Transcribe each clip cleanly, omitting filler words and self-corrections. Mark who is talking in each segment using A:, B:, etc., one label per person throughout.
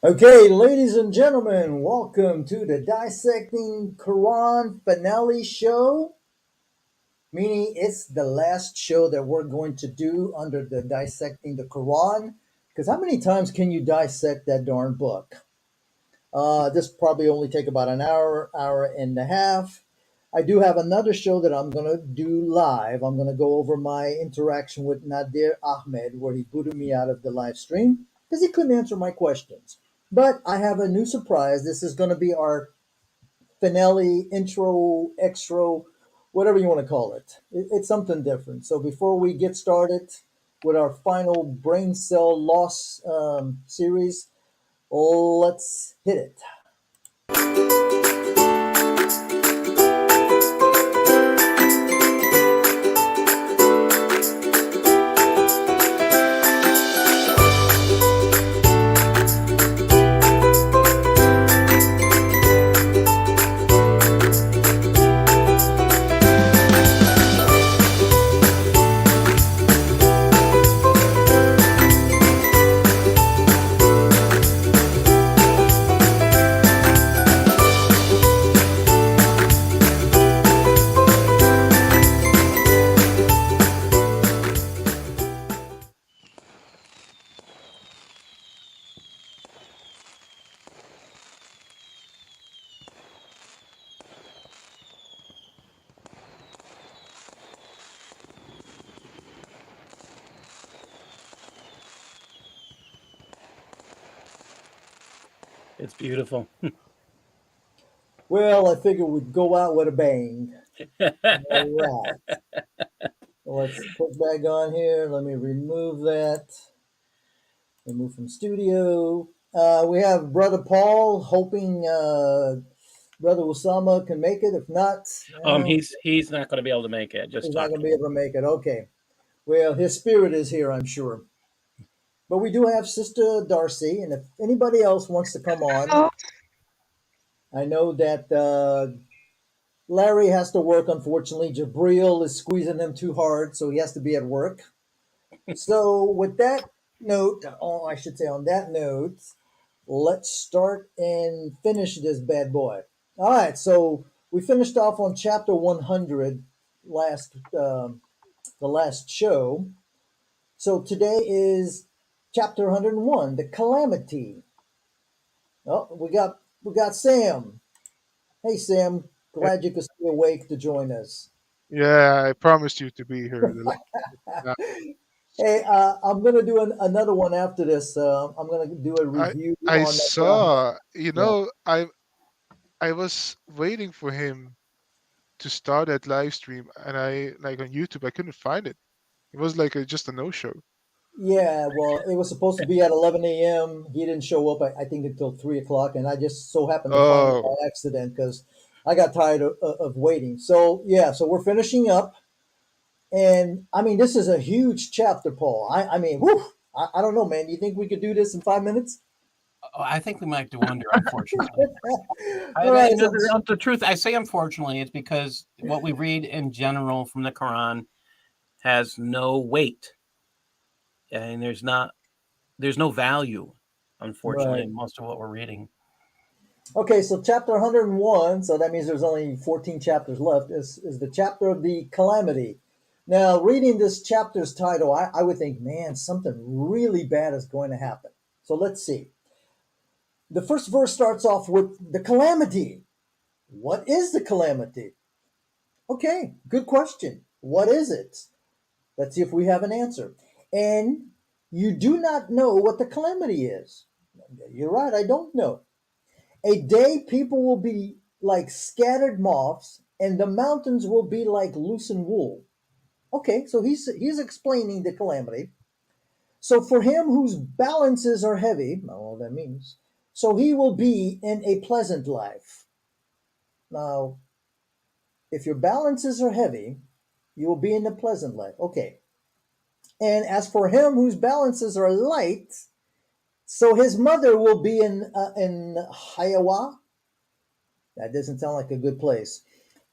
A: Okay, ladies and gentlemen, welcome to the Dissecting Quran finale show. Meaning it's the last show that we're going to do under the Dissecting the Quran. Because how many times can you dissect that darn book? This probably only take about an hour, hour and a half. I do have another show that I'm going to do live. I'm going to go over my interaction with Nadir Ahmed, where he booted me out of the live stream because he couldn't answer my questions. But I have a new surprise. This is going to be our finale, intro, extra, whatever you want to call it. It's something different. So before we get started with our final brain cell loss series, let's hit it.
B: It's beautiful.
A: Well, I figured we'd go out with a bang. All right. Let's put back on here. Let me remove that. Remove from studio. We have Brother Paul hoping Brother Osama can make it. If not,
B: He's not going to be able to make it. Just
A: he's not going to
B: talking.
A: be able to make it. Okay. Well, his spirit is here, I'm sure. But we do have Sister Darcy, and if anybody else wants to come on,
C: Oh,
A: I know that Larry has to work, unfortunately. Jabril is squeezing him too hard, so he has to be at work. So, with that note, oh, I should say on that note, let's start and finish this bad boy. All right, so we finished off on chapter 100 last the last show. So today is chapter 101, the calamity. Oh, we got Sam. Hey Sam,
C: yeah,
A: glad you could stay awake to join us.
C: yeah, I promised you to be here. Uh,
A: Hey, I'm gonna do another one after this. I'm gonna do a
C: I
A: review
C: I
A: on that Ahmed.
C: saw,
A: Yeah,
C: I was waiting for him to start that live stream, and I like on YouTube, I couldn't find it. It was like just a no show.
A: yeah. Well, it was supposed to be at 11 a.m. He didn't show up. I think until 3 o'clock, and I just so happened to find it by
C: Oh,
A: accident because I got tired of waiting. So yeah, so we're finishing up. And I mean, this is a huge chapter, Paul. I mean, whew, I don't know, man. Do you think we could do this in 5 minutes?
B: Oh, I think we might do under, unfortunately.
A: All right. So,
B: The truth, I say unfortunately, it's because what we read in general from the Quran has no weight, and there's no value, unfortunately,
A: right.
B: in most of what we're reading.
A: Okay. So, chapter 101. So that means there's only 14 chapters left. Is the chapter of the calamity. Now, reading this chapter's title, I would think, man, something really bad is going to happen. So let's see. The first verse starts off with the calamity. What is the calamity? Okay, good question. What is it? Let's see if we have an answer. And you do not know what the calamity is. You're right, I don't know. A day people will be like scattered moths, and the mountains will be like loosened wool. Okay, so he's explaining the calamity. So for him whose balances are heavy, I don't know what that means. So he will be in a pleasant life. Now, if your balances are heavy, you will be in a pleasant life. Okay. And as for him whose balances are light, so his mother will be in Hayawa. That doesn't sound like a good place.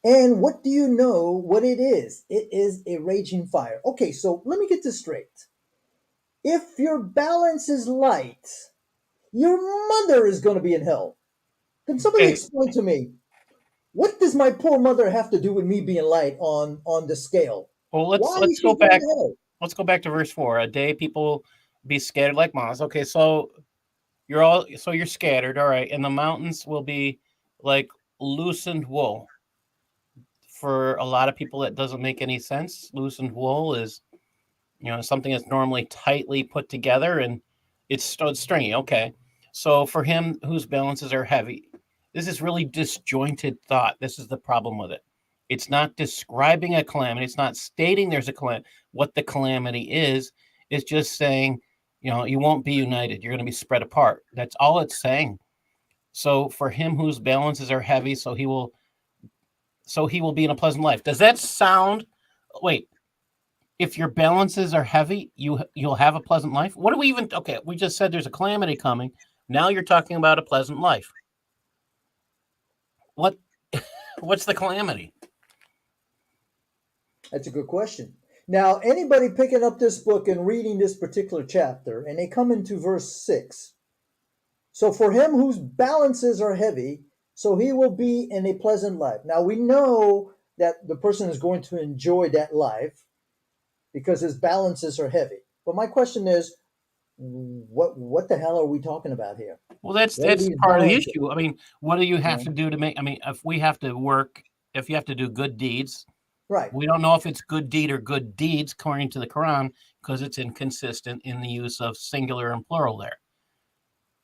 A: And what do you know what it is? It is a raging fire. Okay, so let me get this straight. If your balance is light, your mother is going to be in hell. Can somebody
B: Okay.
A: explain to me, what does my poor mother have to do with me being light on the scale?
B: Well,
A: Why
B: let's
A: is
B: go
A: she going
B: back.
A: to hell?
B: Let's go back to verse 4. A day people be scattered like moths. Okay, so you're scattered, all right, and the mountains will be like loosened wool. For a lot of people, that doesn't make any sense. Loosened wool is, something that's normally tightly put together, and it's stringy. Okay, so for him whose balances are heavy, this is really disjointed thought. This is the problem with it. It's not describing a calamity. It's not stating there's a calamity. What the calamity is just saying, you won't be united. You're going to be spread apart. That's all it's saying. So for him whose balances are heavy, so he will be in a pleasant life. Does that sound? Wait, if your balances are heavy, you'll have a pleasant life. What do we even? Okay, we just said there's a calamity coming. Now you're talking about a pleasant life. What? What's the calamity?
A: That's a good question. Now, anybody picking up this book and reading this particular chapter, and they come into verse 6. So for him whose balances are heavy, so he will be in a pleasant life. Now we know that the person is going to enjoy that life because his balances are heavy. But my question is, what the hell are we talking about here?
B: Well, that's
A: What are
B: that's
A: these
B: part of the
A: balances?
B: issue. I mean, what do you have
A: Yeah.
B: to do to make? I mean, if we have to work, if you have to do good deeds,
A: Right.
B: we don't know if it's good deed or good deeds according to the Quran because it's inconsistent in the use of singular and plural there.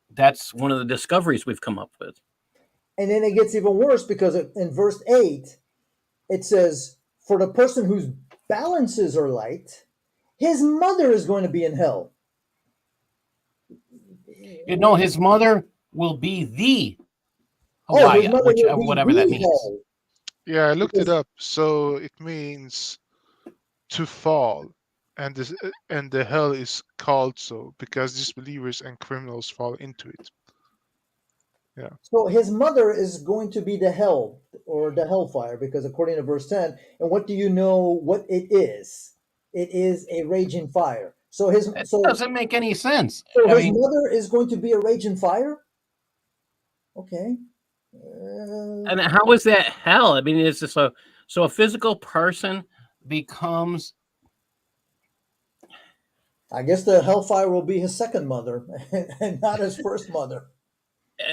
B: That's one of the discoveries we've come up with.
A: And then it gets even worse because in verse 8, it says, for the person whose balances are light, his mother is going to be in hell.
B: No, his mother will be the
A: Oh, his
B: Hawaii,
A: mother will
B: whichever
A: be
B: whatever that
A: the
B: means.
A: hell.
C: Yeah, I looked it
A: Because,
C: up. So it means to fall, and the hell is called so because disbelievers and criminals fall into it. Yeah.
A: so his mother is going to be the hell or the hellfire, because according to verse 10, and what do you know what it is? It is a raging fire. So his
B: It
A: so
B: doesn't make any sense.
A: so
B: I
A: his
B: mean,
A: mother is going to be a raging fire? Okay.
B: and how is that hell? I mean, it's just so a physical person becomes.
A: I guess the hellfire will be his second mother and not his first mother.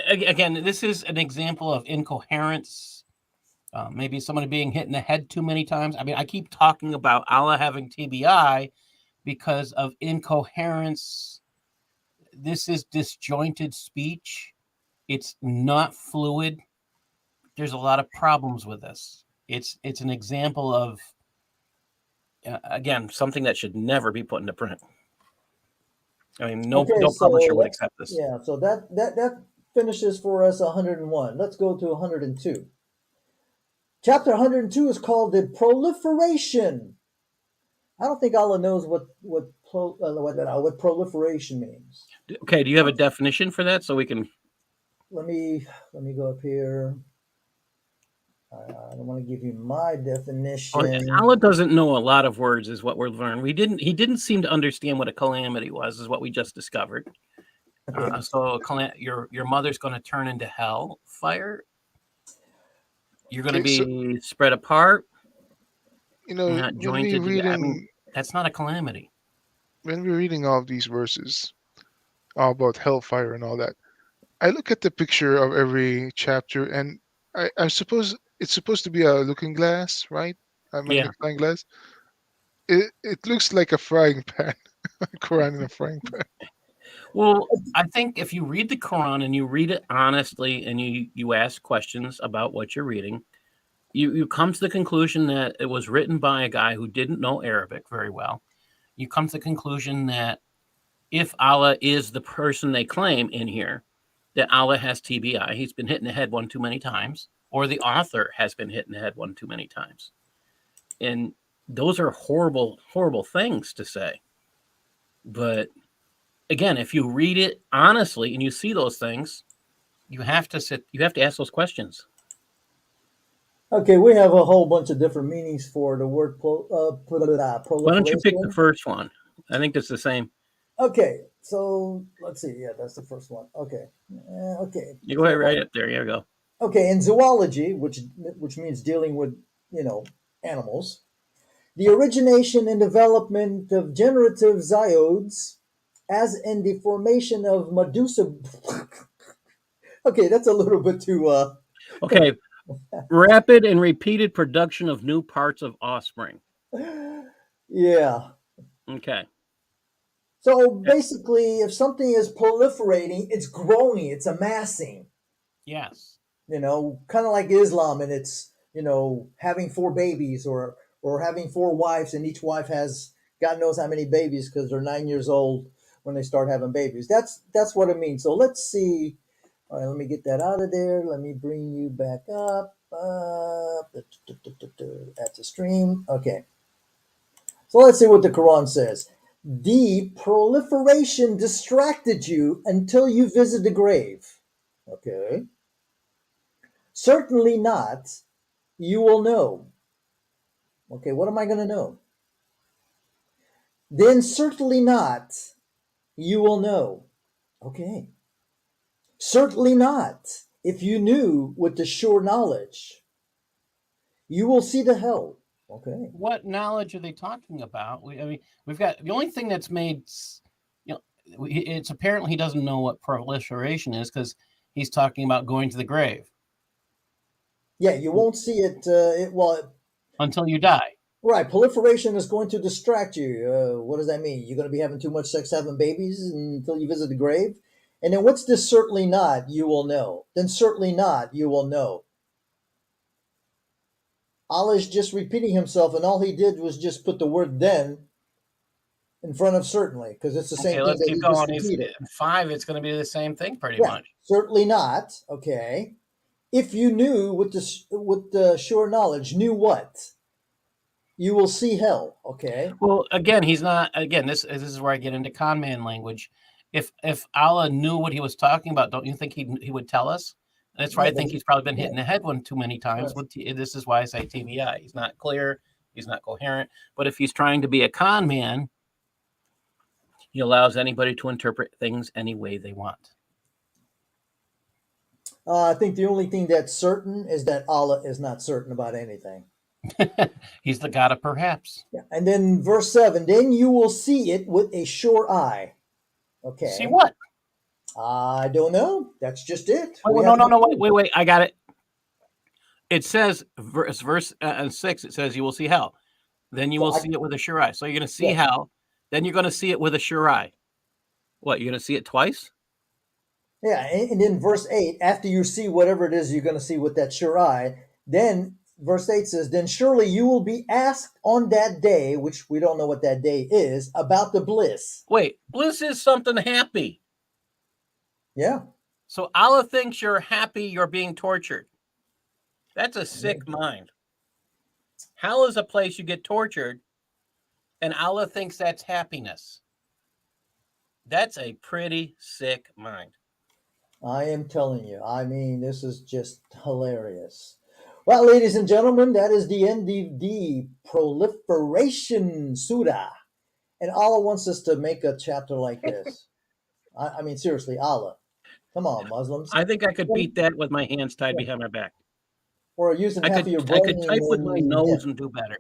B: Again, this is an example of incoherence. Maybe somebody being hit in the head too many times. I mean, I keep talking about Allah having TBI because of incoherence. This is disjointed speech. It's not fluid. There's a lot of problems with this. It's an example of again something that should never be put into print. I mean,
A: Okay,
B: no
A: so
B: publisher would
A: let's
B: accept this.
A: yeah, so that finishes for us 101. Let's go to 102. Chapter 102 is called the proliferation. I don't think Allah knows what proliferation means.
B: Okay, do you have a definition for that so we can?
A: Let me go up here. I don't want to give you my
B: Oh,
A: definition.
B: Allah doesn't know a lot of words, is what we're learning. He didn't seem to understand what a calamity was, is what we just discovered.
A: Okay.
B: Your mother's going to turn into hell fire. You're going to
C: Okay. So
B: be spread apart. You're not
C: when we
B: jointed together. I mean,
C: reading
B: that's not a calamity.
C: when we're reading all of these verses all about hellfire and all that, I look at the picture of every chapter, and I suppose it's supposed to be a looking glass, right? A
B: Yeah.
C: magnifying glass. It looks like a frying pan, a Quran in a frying pan.
B: Well, I think if you read the Quran and you read it honestly and you ask questions about what you're reading, you come to the conclusion that it was written by a guy who didn't know Arabic very well. You come to the conclusion that if Allah is the person they claim in here, that Allah has TBI, he's been hit in the head one too many times, or the author has been hit in the head one too many times. And those are horrible, horrible things to say. But again, if you read it honestly and you see those things, you have to ask those questions.
A: Okay, we have a whole bunch of different meanings for the word
B: Why don't you pick the
A: proliferation.
B: first one? I think it's the same.
A: Okay, So let's see. Yeah, that's the first one. Okay. Okay.
B: You go ahead
A: So
B: right up there. Here we go.
A: okay, in zoology, which means dealing with you know animals, the origination and development of generative zooids, as in the formation of Medusa. Okay, that's a little bit too.
B: Okay. Rapid and repeated production of new parts of offspring.
A: Yeah.
B: Okay.
A: So basically, if something is proliferating, it's growing, it's amassing.
B: Yes.
A: Kind of like Islam, and it's having four babies or having four wives, and each wife has God knows how many babies because they're 9 years old when they start having babies. That's what it means. So let's see. All right, let me get that out of there. Let me bring you back up. At the stream. Okay. So let's see what the Quran says. The proliferation distracted you until you visit the grave. Okay. Certainly not. You will know. Okay, what am I going to know? Then certainly not. You will know. Okay. Certainly not. If you knew with the sure knowledge, you will see the hell. Okay.
B: What knowledge are they talking about? I mean, we've got the only thing that's made, it's apparently he doesn't know what proliferation is because he's talking about going to the grave
A: Yeah, you won't see it.
B: until you die.
A: Right. Proliferation is going to distract you. What does that mean? You're going to be having too much sex, having babies until you visit the grave? And then what's this certainly not? You will know. Then certainly not. You will know. Allah is just repeating himself, and all he did was just put the word then in front of certainly, because it's the
B: Okay,
A: same thing
B: let's
A: that
B: keep
A: he just
B: going. He's
A: repeated.
B: 5. It's going to be the same thing pretty
A: Yeah,
B: much.
A: certainly not. Okay. If you knew with the sure knowledge, knew what? You will see hell. Okay.
B: Well, again, he's not. Again, this is where I get into con man language. If Allah knew what he was talking about, don't you think he would tell us? That's why
A: Yeah,
B: I
A: but
B: think he's probably been
A: yeah,
B: hitting the head one too many times.
A: right.
B: This is why I say TBI. He's not clear. He's not coherent. But if he's trying to be a con man, he allows anybody to interpret things any way they want.
A: I think the only thing that's certain is that Allah is not certain about anything.
B: He's the God of perhaps.
A: Yeah. And then verse 7, then you will see it with a sure eye.
B: See
A: Okay.
B: what?
A: I don't know. That's just it.
B: Wait,
A: We
B: no,
A: have
B: no,
A: to
B: no,
A: see.
B: wait. I got it. It says verse 6. It says you will see hell. Then you
A: So
B: will see it with a sure eye. So you're going to see
A: yeah,
B: hell. Then you're going to see it with a sure eye. What? You're going to see it twice?
A: yeah. And then verse 8, after you see whatever it is you're going to see with that sure eye, then verse 8 says, then surely you will be asked on that day, which we don't know what that day is, about the bliss.
B: Wait, bliss is something happy.
A: Yeah.
B: So Allah thinks you're happy you're being tortured. That's a sick mind. Hell is a place you get tortured, and Allah thinks that's happiness. That's a pretty sick mind.
A: I am telling you. I mean, this is just hilarious. Well, ladies and gentlemen, that is the end of the proliferation surah. And Allah wants us to make a chapter like this. I mean, seriously, Allah. Come on, Muslims.
B: I think I could beat that with my hands tied behind my back.
A: Or using
B: I
A: half of
B: could
A: your
B: I could
A: brain
B: type with my
A: and yeah.
B: nose and do better.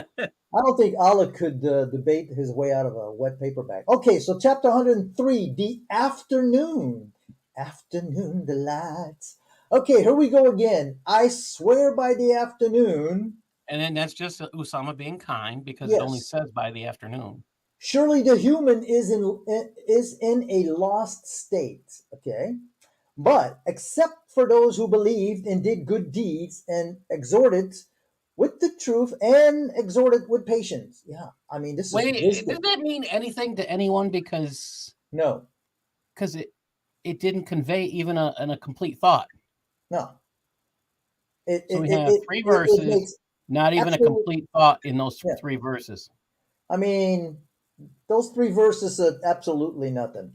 A: I don't think Allah could debate his way out of a wet paper bag. Okay, so chapter 103, the afternoon. Afternoon delights. Okay, here we go again. I swear by the afternoon.
B: And then that's just Usama being kind because it only
A: Yes.
B: says by the afternoon.
A: Surely the human is in a lost state. Okay. But except for those who believed and did good deeds and exhorted with the truth and exhorted with patience. Yeah. I mean, this is
B: Wait, does
A: wisdom.
B: that mean anything to anyone? Because
A: No,
B: it didn't convey even a complete thought.
A: no. It
B: So
A: it
B: we
A: it
B: have
A: it,
B: three
A: it, it
B: verses,
A: makes
B: not even a
A: absolute
B: complete thought in those
A: yeah.
B: 3 verses.
A: I mean, those three verses are absolutely nothing.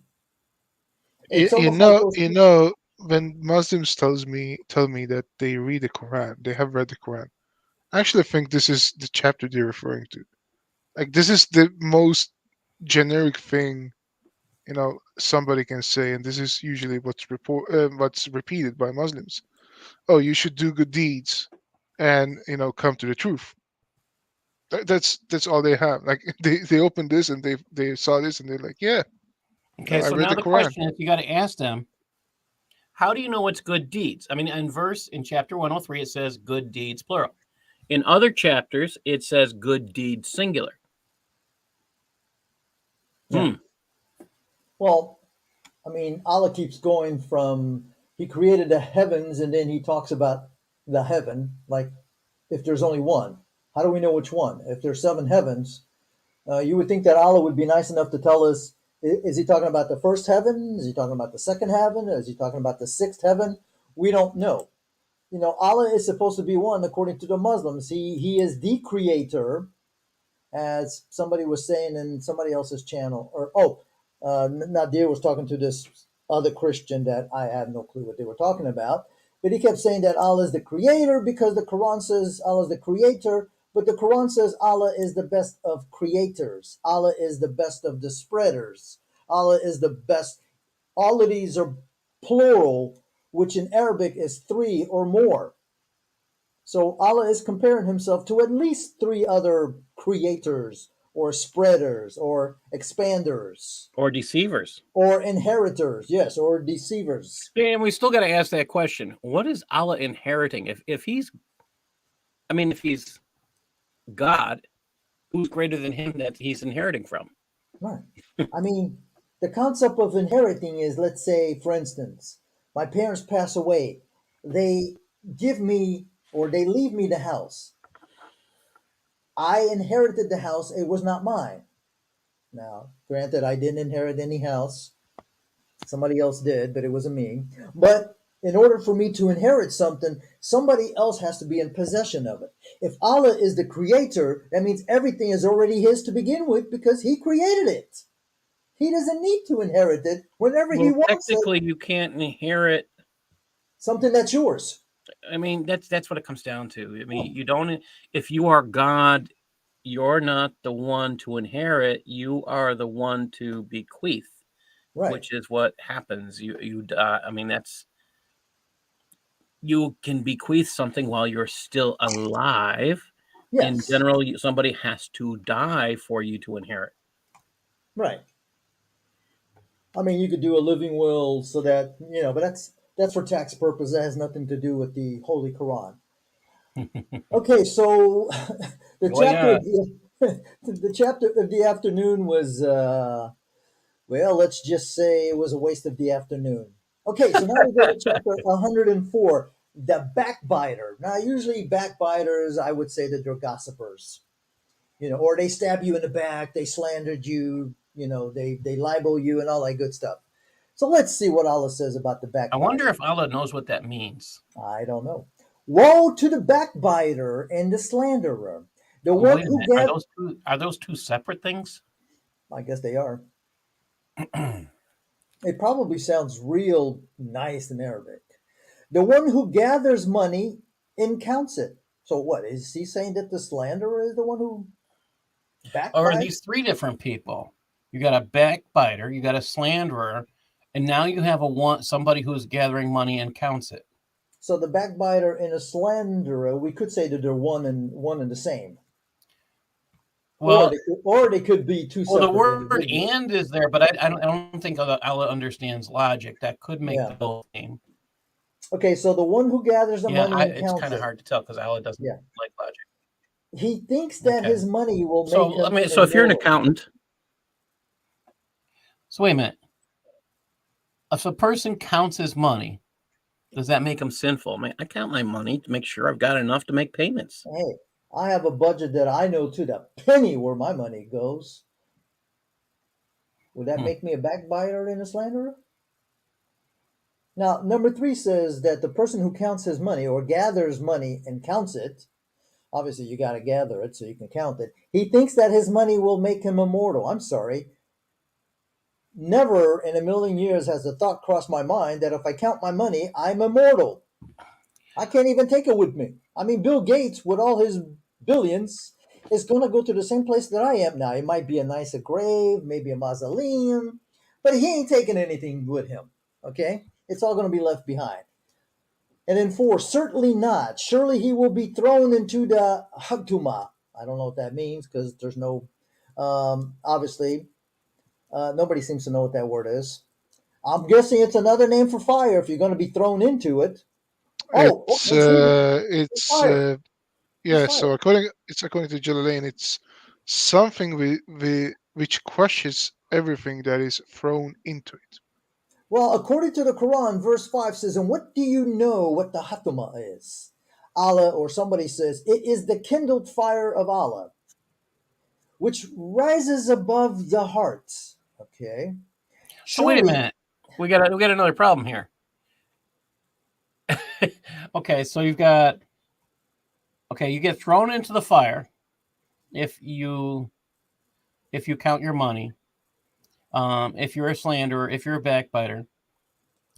C: You,
A: It's
C: you
A: almost like
C: know,
A: those.
C: you know, when Muslims tell me that they read the Quran, they have read the Quran. I actually think this is the chapter they're referring to. Like this is the most generic thing somebody can say, and this is usually what's repeated by Muslims. Oh, you should do good deeds, and come to the truth. That's all they have. Like they opened this and they saw this and they're like, yeah,
B: Okay,
C: I
B: so
C: read
B: now
C: the
B: the
C: Quran.
B: question is, you got to ask them, how do you know what's good deeds? I mean, in chapter 103, it says good deeds, plural. In other chapters, it says good deeds, singular.
A: Yeah. Well, I mean, Allah keeps going from He created the heavens, and then He talks about the heaven. Like, if there's only one, how do we know which one? If there's seven heavens, you would think that Allah would be nice enough to tell us. Is He talking about the first heaven? Is He talking about the second heaven? Is He talking about the sixth heaven? We don't know. Allah is supposed to be one according to the Muslims. He is the creator, as somebody was saying in somebody else's channel. Nadir was talking to this other Christian that I have no clue what they were talking about. But he kept saying that Allah is the creator because the Quran says Allah is the creator, but the Quran says Allah is the best of creators. Allah is the best of the spreaders. Allah is the best. All of these are plural, which in Arabic is three or more. So Allah is comparing himself to at least three other creators or spreaders or expanders
B: Or deceivers.
A: or inheritors, yes, or deceivers.
B: And we still got to ask that question. What is Allah inheriting? If he's God, who's greater than him that he's inheriting from?
A: Right. I mean, the concept of inheriting is, let's say, for instance, my parents pass away. They give me or they leave me the house. I inherited the house. It was not mine. Now, granted, I didn't inherit any house. Somebody else did, but it wasn't me. But in order for me to inherit something, somebody else has to be in possession of it. If Allah is the creator, that means everything is already his to begin with because he created it. He doesn't need to inherit it whenever he
B: Well,
A: wants it.
B: technically, you can't inherit.
A: Something that's yours.
B: I mean, that's what it comes down to. I mean, you don't. If you are God, you're not the one to inherit. You are the one to bequeath,
A: Right.
B: which is what happens. You die. I mean, you can bequeath something while you're still alive. In
A: Yes.
B: general, somebody has to die for you to inherit.
A: Right. I mean, you could do a living will so that, but that's for tax purposes. That has nothing to do with the Holy Quran. Okay, so the
B: Go
A: chapter of
B: ahead.
A: the chapter of the afternoon was well, let's just say it was a waste of the afternoon. Okay, so now we go to chapter 104, the backbiter. Now, usually backbiters, I would say that they're gossipers, or they stab you in the back, they slandered you, they libel you and all that good stuff. So let's see what Allah says about the
B: I
A: backbiter.
B: wonder if Allah knows what that means.
A: I don't know. Woe to the backbiter and the slanderer. The one
B: Wait a
A: who
B: minute.
A: gets.
B: Are those two separate things?
A: I guess they are. It probably sounds real nice in Arabic. The one who gathers money and counts it. So what is he saying, that the slanderer is the one who
B: Or are
A: backbites?
B: these three different people? You got a backbiter, you got a slanderer, and now you have somebody who's gathering money and counts it.
A: So the backbiter and a slanderer, we could say that they're one and the same.
B: Well,
A: Or they could be two
B: the
A: separate
B: word
A: individuals.
B: "and" is there, but I don't think Allah understands logic. That could make
A: Yeah.
B: the whole thing.
A: Okay, so the one who gathers the money and
B: It's
A: counts
B: kind of
A: it.
B: hard to tell because Allah doesn't
A: Yeah.
B: like logic.
A: He thinks that
B: Okay.
A: his money will
B: So
A: make him
B: so if you're an
A: immortal.
B: accountant, so wait a minute. If a person counts his money, does that make him sinful? I mean, I count my money to make sure I've got enough to make payments.
A: Hey, I have a budget that I know to the penny where my money goes. Would that make me a backbiter and a slanderer? Now, number 3 says that the person who counts his money or gathers money and counts it, obviously you got to gather it so you can count it. He thinks that his money will make him immortal. I'm sorry. Never in a million years has the thought crossed my mind that if I count my money, I'm immortal. I can't even take it with me. I mean, Bill Gates, with all his billions, is going to go to the same place that I am now. It might be a nicer grave, maybe a mausoleum, but he ain't taking anything with him. Okay, it's all going to be left behind. And then 4, certainly not. Surely he will be thrown into the Hagtuma. I don't know what that means because there's no, obviously, nobody seems to know what that word is. I'm guessing it's another name for fire if you're going to be thrown into it. Oh,
C: It's
A: let's read it. It's
C: it's
A: fire. It's
C: yeah.
A: fire.
C: So according to Jalalain, it's something which crushes everything that is thrown into it.
A: Well, according to the Quran, verse 5 says, and what do you know what the Hatuma is? Allah, or somebody says, it is the kindled fire of Allah, which rises above the hearts. Okay.
B: So wait a
A: Surely,
B: minute. We got another problem here. Okay, so you get thrown into the fire if you count your money. If you're a slanderer, if you're a backbiter.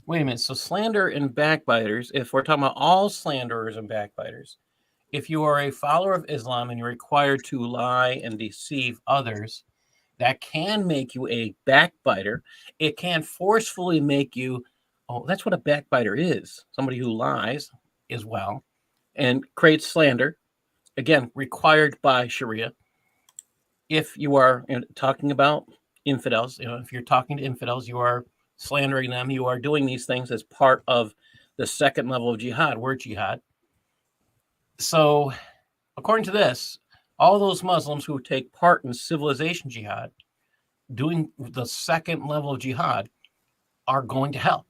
B: Wait a minute. So slander and backbiters, if we're talking about all slanderers and backbiters, if you are a follower of Islam and you're required to lie and deceive others, that can make you a backbiter. It can forcefully make you, oh, that's what a backbiter is. Somebody who lies as well and creates slander, again, required by Sharia. If you are talking about infidels, if you're talking to infidels, you are slandering them. You are doing these things as part of the second level of jihad. We're jihad. So, according to this, all those Muslims who take part in civilization jihad, doing the second level of jihad, are going to hell.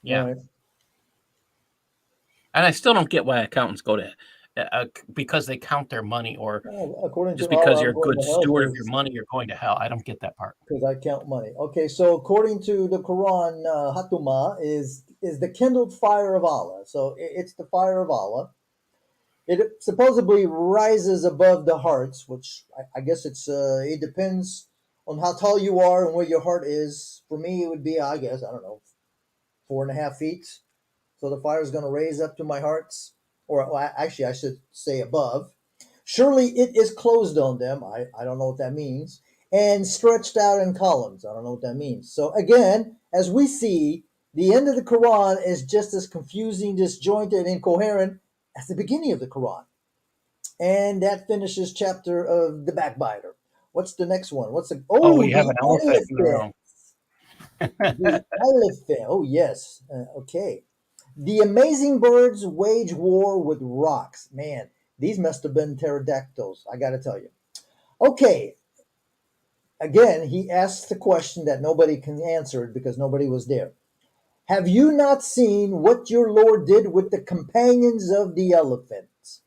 B: Yeah.
A: right.
B: And I still don't get why accountants go to because they count their money, or
A: According to
B: just because
A: Allah,
B: you're
A: I'm
B: a
A: going
B: good
A: to hell
B: steward of your money, you're going to hell. I don't get that part.
A: because I count money. Okay, so according to the Quran, Hatuma is the kindled fire of Allah. So it's the fire of Allah. It supposedly rises above the hearts, which I guess it depends on how tall you are and where your heart is. For me, it would be, I guess, I don't know, 4.5 feet. So the fire is going to raise up to my hearts, or well, actually, I should say above. Surely it is closed on them. I don't know what that means. And stretched out in columns. I don't know what that means. So again, as we see, the end of the Quran is just as confusing, disjointed, and incoherent as the beginning of the Quran. And that finishes chapter of the backbiter. What's the next one? What's the
B: Oh,
A: oh
B: we have
A: the
B: an elephant in the
A: elephant?
B: room.
A: The elephant. Oh yes. Okay. The amazing birds wage war with rocks. Man, these must have been pterodactyls. I got to tell you. Okay. Again, he asks the question that nobody can answer because nobody was there. Have you not seen what your Lord did with the companions of the elephants?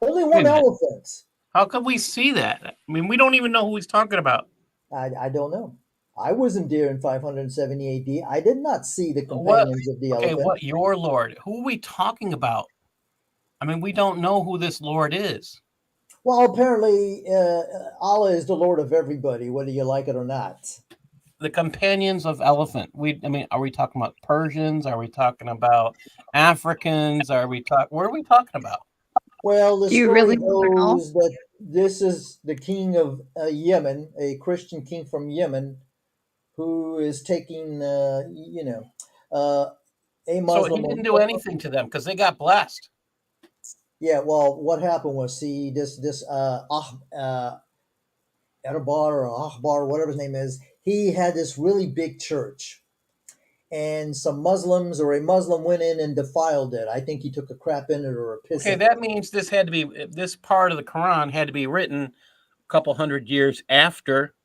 A: Only
B: Wait a
A: one
B: minute.
A: elephant.
B: How could we see that? I mean, we don't even know who he's talking about.
A: I don't know. I wasn't there in 570 AD. I did not see the
B: What?
A: companions of the
B: Okay,
A: elephant.
B: what your Lord? Who are we talking about? I mean, we don't know who this Lord is.
A: Well, apparently, Allah is the Lord of everybody, whether you like it or not.
B: The companions of elephant. I mean, are we talking about Persians? Are we talking about Africans? What are we talking about?
A: Well, the
D: Do you
A: story
D: really want to know?
A: goes that this is the king of Yemen, a Christian king from Yemen, who is taking, a
B: So he
A: Muslim.
B: didn't do anything to them because they got blessed.
A: Yeah, well, what happened was, see, this Erbar or Ahbar, whatever his name is, he had this really big church. And some Muslims or a Muslim went in and defiled it. I think he took a crap in it or a piss
B: Okay,
A: in it.
B: that means this part of the Quran had to be written a couple hundred years after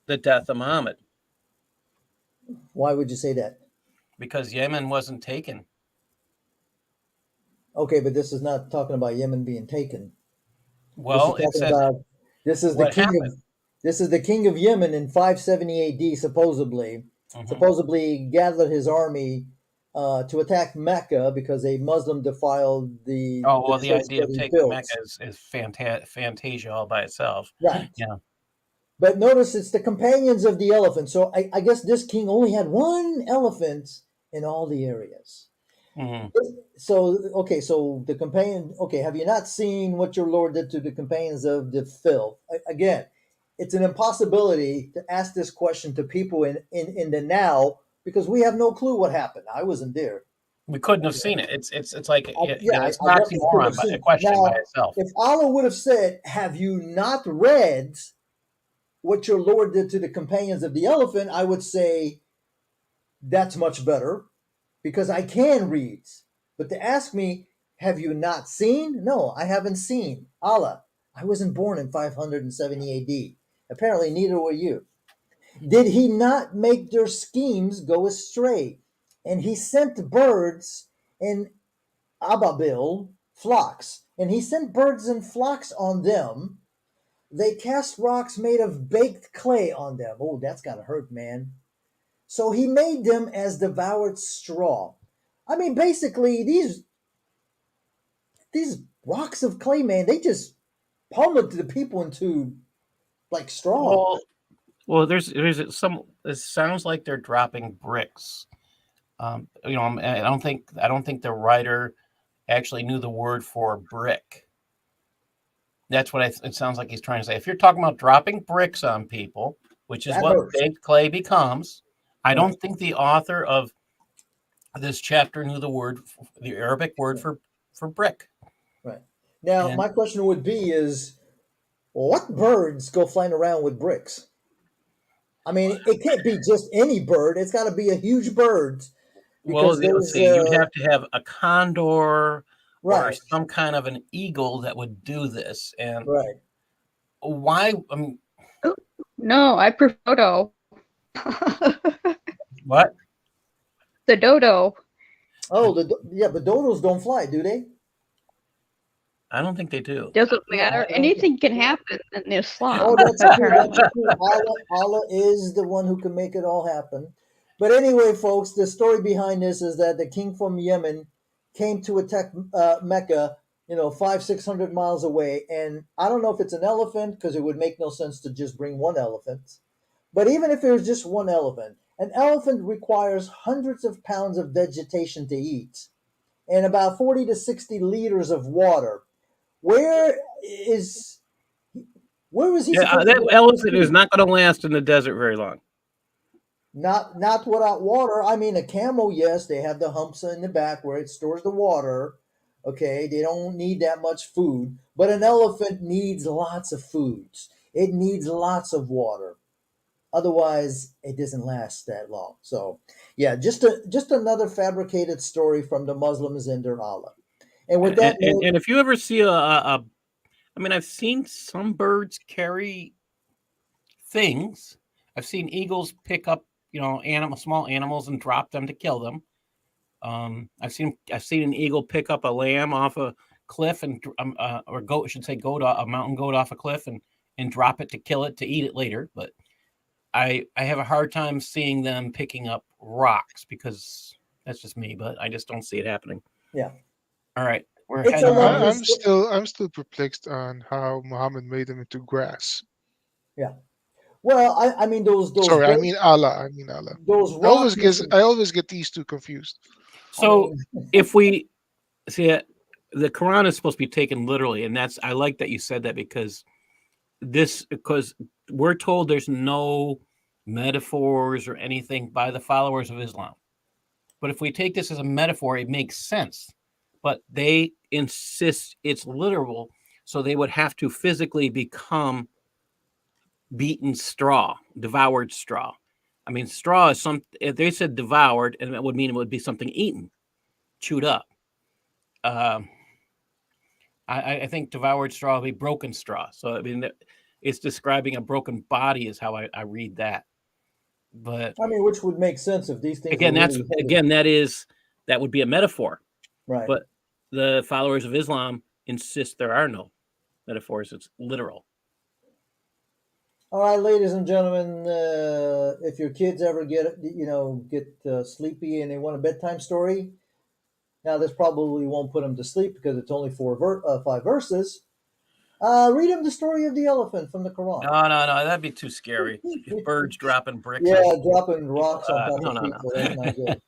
B: the death of Muhammad,
A: Why would you say that?
B: because Yemen wasn't taken.
A: Okay, but this is not talking about Yemen being taken. This is
B: Well, it
A: talking
B: says
A: about this is the
B: what
A: king
B: happened.
A: of this is the king of Yemen in 570 AD, supposedly.
B: Mhm.
A: Supposedly gathered his army to attack Mecca because a Muslim defiled
B: Oh
A: the
B: well, the
A: church
B: idea
A: that
B: of
A: he
B: taking
A: built.
B: Mecca is fantasia all by itself.
A: Right.
B: Yeah.
A: But notice it's the companions of the elephant. So I guess this king only had one elephant in all the areas.
B: Mhm.
A: So okay, so the companion. Okay, have you not seen what your Lord did to the companions of the filth? Again, it's an impossibility to ask this question to people in the now because we have no clue what happened. I wasn't there.
B: We couldn't have seen it. It's like
A: Yeah,
B: it's
A: I
B: an
A: definitely couldn't have
B: oxymoron, but
A: seen
B: a
A: it.
B: question by
A: Now,
B: itself.
A: if Allah would have said, "Have you not read what your Lord did to the companions of the elephant?" I would say that's much better because I can read. But to ask me, "Have you not seen?" No, I haven't seen. Allah, I wasn't born in 570 AD. Apparently, neither were you. Did he not make their schemes go astray? And he sent birds in Ababil flocks, and he sent birds and flocks on them. They cast rocks made of baked clay on them. Oh, that's gotta hurt, man. So he made them as devoured straw. I mean, basically, these rocks of clay, man, they just pummeled the people into like straw.
B: Well, there's some. It sounds like they're dropping bricks. I don't think the writer actually knew the word for brick. That's what it sounds like he's trying to say. If you're talking about dropping bricks on people, which is
A: That
B: what
A: hurts.
B: baked clay becomes, I
A: Right.
B: don't think the author of this chapter knew the Arabic word for brick.
A: Right. Now,
B: And
A: my question would be is what birds go flying around with bricks? I mean, it can't be just any bird. It's got to be a huge bird
B: well,
A: because
B: let's
A: there's
B: see, you'd have to have a condor or
A: right,
B: some kind of an eagle that would do this. And
A: right.
B: why? I mean,
D: No, I prefer dodo.
B: what?
D: The dodo.
A: Oh, yeah, but dodos don't fly, do they?
B: I don't think they do.
D: Doesn't
A: Yeah,
D: matter. Anything can happen in Islam.
A: Oh, that's true. That's true. Allah is the one who can make it all happen. But anyway, folks, the story behind this is that the king from Yemen came to attack Mecca, 600 miles away. And I don't know if it's an elephant because it would make no sense to just bring one elephant. But even if it was just one elephant, an elephant requires hundreds of pounds of vegetation to eat and about 40 to 60 liters of water. Where is where was he
B: Yeah,
A: supposed to
B: that
A: get all this
B: elephant is
A: food?
B: not going to last in the desert very long.
A: Not without water. I mean, a camel, yes, they have the humps in the back where it stores the water. Okay, they don't need that much food, but an elephant needs lots of foods. It needs lots of water. Otherwise, it doesn't last that long. So, yeah, just another fabricated story from the Muslims and their Allah. And with that note,
B: And if you ever see I mean, I've seen some birds carry things. I've seen eagles pick up, small animals and drop them to kill them. I've seen an eagle pick up a lamb off a cliff or goat, I should say, a mountain goat off a cliff and drop it to kill it to eat it later. But I have a hard time seeing them picking up rocks because that's just me. But I just don't see it happening.
A: yeah,
B: All right, we're
A: it's a
B: heading
A: long
B: on.
C: I'm still perplexed on how Muhammad made them into grass.
A: yeah. Well, I mean
C: Sorry, I mean Allah. I mean Allah.
A: those rocks.
C: I always get these two confused.
B: So
A: mean,
B: if we see it, the Quran is supposed to be taken literally, and I like that you said that because we're told there's no metaphors or anything by the followers of Islam. But if we take this as a metaphor, it makes sense. But they insist it's literal, so they would have to physically become beaten straw, devoured straw. I mean, straw is if they said devoured, and that would mean it would be something eaten, chewed up. I think devoured straw would be broken straw. So, I mean, it's describing a broken body is how I read that. But
A: I mean, which would make sense if these things were
B: again,
A: really heavy.
B: that would be a metaphor.
A: Right.
B: But the followers of Islam insist there are no metaphors. It's literal.
A: All right, ladies and gentlemen, if your kids ever get sleepy and they want a bedtime story, now this probably won't put them to sleep because it's only 5 verses. Read them the story of the elephant from the Quran.
B: No, that'd be too scary. Birds dropping bricks.
A: Yeah, dropping rocks on top of
B: no.
A: people. That's not good.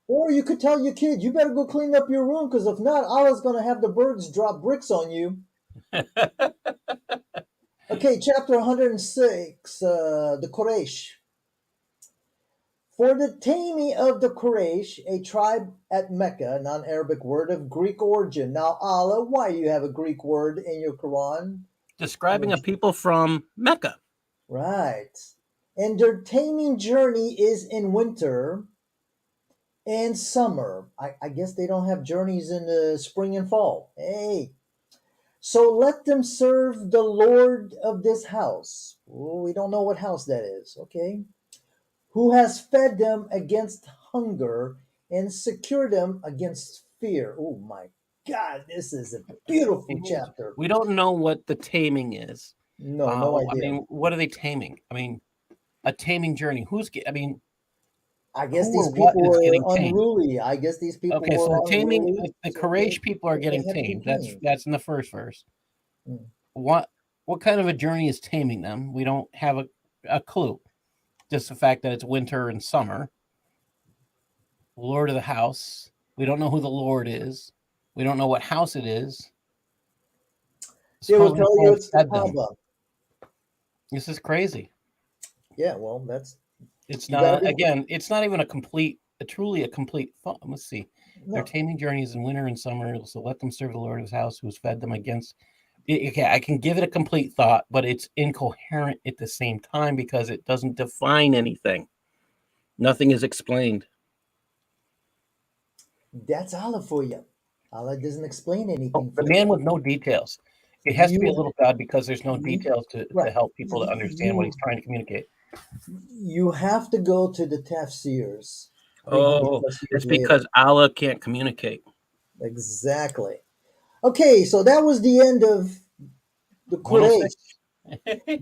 A: Or you could tell your kid, you better go clean up your room because if not, Allah's going to have the birds drop bricks on you. Okay, chapter 106, the Quraysh. For the taming of the Quraysh, a tribe at Mecca, non-Arabic word of Greek origin. Now, Allah, why do you have a Greek word in your Quran?
B: Describing a people from Mecca.
A: Right. And their taming journey is in winter and summer. I guess they don't have journeys in the spring and fall. Hey. So let them serve the Lord of this house. Oh, we don't know what house that is. Okay. Who has fed them against hunger and secured them against fear. Oh my God, this is a beautiful chapter.
B: We don't know what the taming is.
A: No, no
B: I
A: idea.
B: mean, what are they taming? I mean, a taming journey. I mean,
A: I guess
B: who
A: these
B: or what
A: people
B: is
A: were
B: getting tamed?
A: unruly. I guess these people
B: Okay, so the
A: were
B: taming,
A: unruly.
B: the
A: So
B: Quraysh people are
A: they
B: getting
A: had to be
B: tamed.
A: tamed.
B: That's in the first verse.
A: Mm.
B: What kind of a journey is taming them? We don't have a clue. Just the fact that it's winter and summer. Lord of the house. We don't know who the Lord is. We don't know what house it is.
A: They will
B: Supposedly
A: tell you
B: someone
A: it's the
B: fed them.
A: Kaaba.
B: This is crazy.
A: Yeah, well, that's
B: It's
A: you got to
B: not,
A: be.
B: again, it's not even truly a complete thought. Let's see. Their
A: No,
B: taming journeys in winter and summer, so let them serve the Lord of his house who has fed them against. Okay, I can give it a complete thought, but it's incoherent at the same time because it doesn't define anything. Nothing is explained.
A: that's Allah for you. Allah doesn't explain
B: Oh,
A: anything
B: the
A: for you.
B: man with no details. It has to be a
A: You,
B: little God because there's no details to
A: right.
B: help people to understand what he's
A: You
B: trying to communicate.
A: you have to go to the tafsirs 300
B: Oh,
A: plus years
B: it's
A: later.
B: because Allah can't communicate.
A: Exactly. Okay, so that was the end of the Quraysh.
B: 106.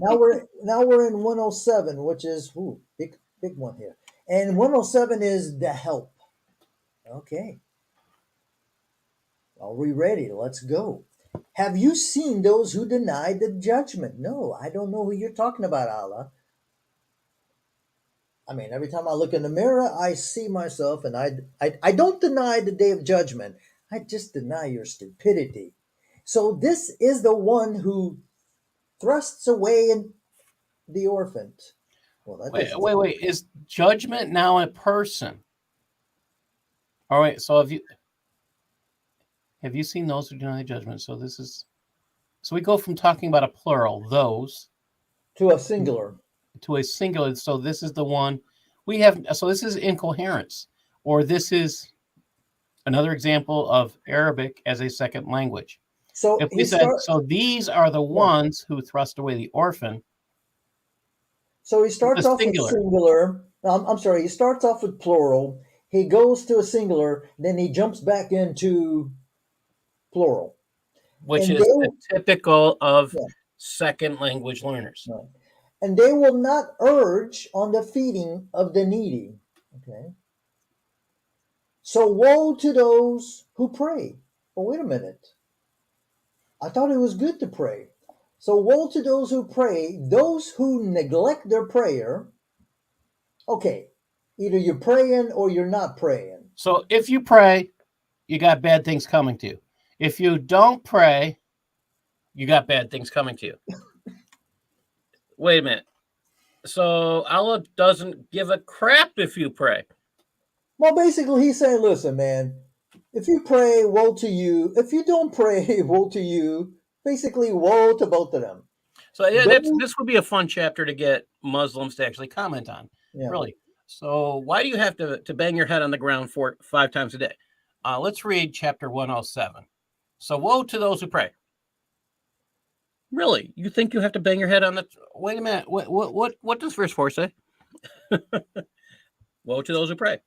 A: Now we're in 107, which is big one here. And 107 is the help. Okay. Are we ready? Let's go. Have you seen those who deny the judgment? No, I don't know who you're talking about, Allah. I mean, every time I look in the mirror, I see myself, and I don't deny the day of judgment. I just deny your stupidity. So this is the one who thrusts away the orphan. Well, that
B: Wait,
A: doesn't.
B: wait. Is judgment now a person? All right. So have you seen those who deny judgment? So we go from talking about a plural, those,
A: To a singular.
B: to a singular. So this is the one we have. So this is incoherence, or this is another example of Arabic as a second language.
A: So
B: If we
A: he
B: said,
A: start.
B: so these are the
A: Yeah.
B: ones who thrust away the orphan,
A: So he
B: it's a
A: starts off with
B: singular.
A: singular. I'm sorry. He starts off with plural. He goes to a singular. Then he jumps back into plural.
B: Which
A: And
B: is the
A: they,
B: typical of
A: yeah,
B: second language learners.
A: no. And they will not urge on the feeding of the needy. Okay. So woe to those who pray. Oh, wait a minute. I thought it was good to pray. So woe to those who pray, those who neglect their prayer. Okay, either you're praying or you're not praying.
B: So if you pray, you got bad things coming to you. If you don't pray, you got bad things coming to you. Wait a minute. So Allah doesn't give a crap if you pray.
A: Well, basically, he's saying, listen, man, if you pray, woe to you. If you don't pray, woe to you. Basically, woe to both of them.
B: So yeah,
A: Those,
B: this would be a fun chapter to get Muslims to actually comment on.
A: yeah.
B: Really. So why do you have to bang your head on the ground 5 times a day? Let's read chapter 107. So woe to those who pray. Really? You think you have to bang your head on the? Wait a minute. What does verse 4 say? Woe to those who pray.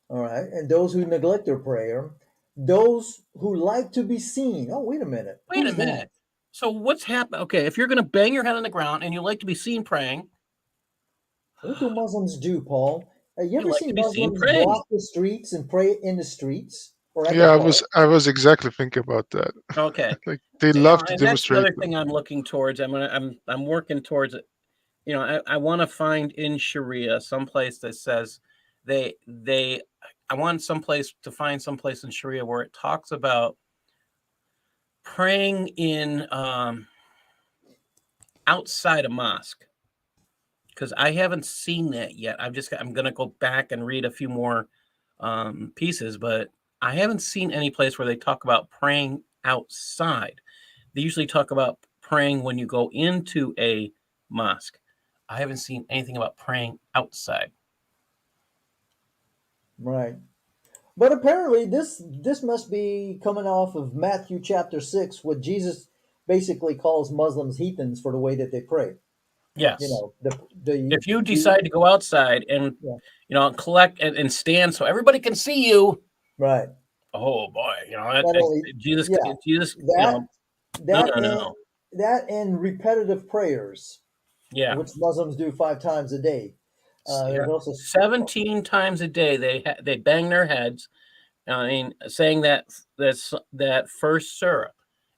A: All right. And those who neglect their prayer, those who like to be seen. Oh, wait a minute.
B: Wait a
A: Who's that?
B: minute. So what's happening? Okay, if you're going to bang your head on the ground and you like to be seen praying,
A: What do Muslims do, Paul? You
B: you
A: ever
B: like to
A: seen
B: be seen
A: Muslims
B: praying.
A: block the streets and pray in the streets or at the
C: Yeah,
A: park?
C: I was exactly thinking about that.
B: Okay,
C: Like they love to
B: and that's
C: demonstrate.
B: another thing I'm looking towards. I'm working towards it. You know, I want to find in Sharia someplace that says they. I want to find someplace in Sharia where it talks about praying in outside a mosque? Because I haven't seen that yet. I'm going to go back and read a few more pieces, but I haven't seen any place where they talk about praying outside. They usually talk about praying when you go into a mosque. I haven't seen anything about praying outside.
A: Right. But apparently, this must be coming off of Matthew chapter 6, what Jesus basically calls Muslims heathens for the way that they pray. You
B: Yes.
A: know, the
B: If you decide to go outside and
A: yeah,
B: collect and stand so everybody can see you,
A: right.
B: oh boy,
A: Not only
B: Jesus,
A: yeah,
B: Jesus,
A: that
B: no,
A: that
B: no, no,
A: and
B: no.
A: that and repetitive prayers,
B: Yeah.
A: which Muslims do 5 times a day.
B: Yeah.
A: There's also
B: 17 times a day they bang their heads. I mean, saying that first surah,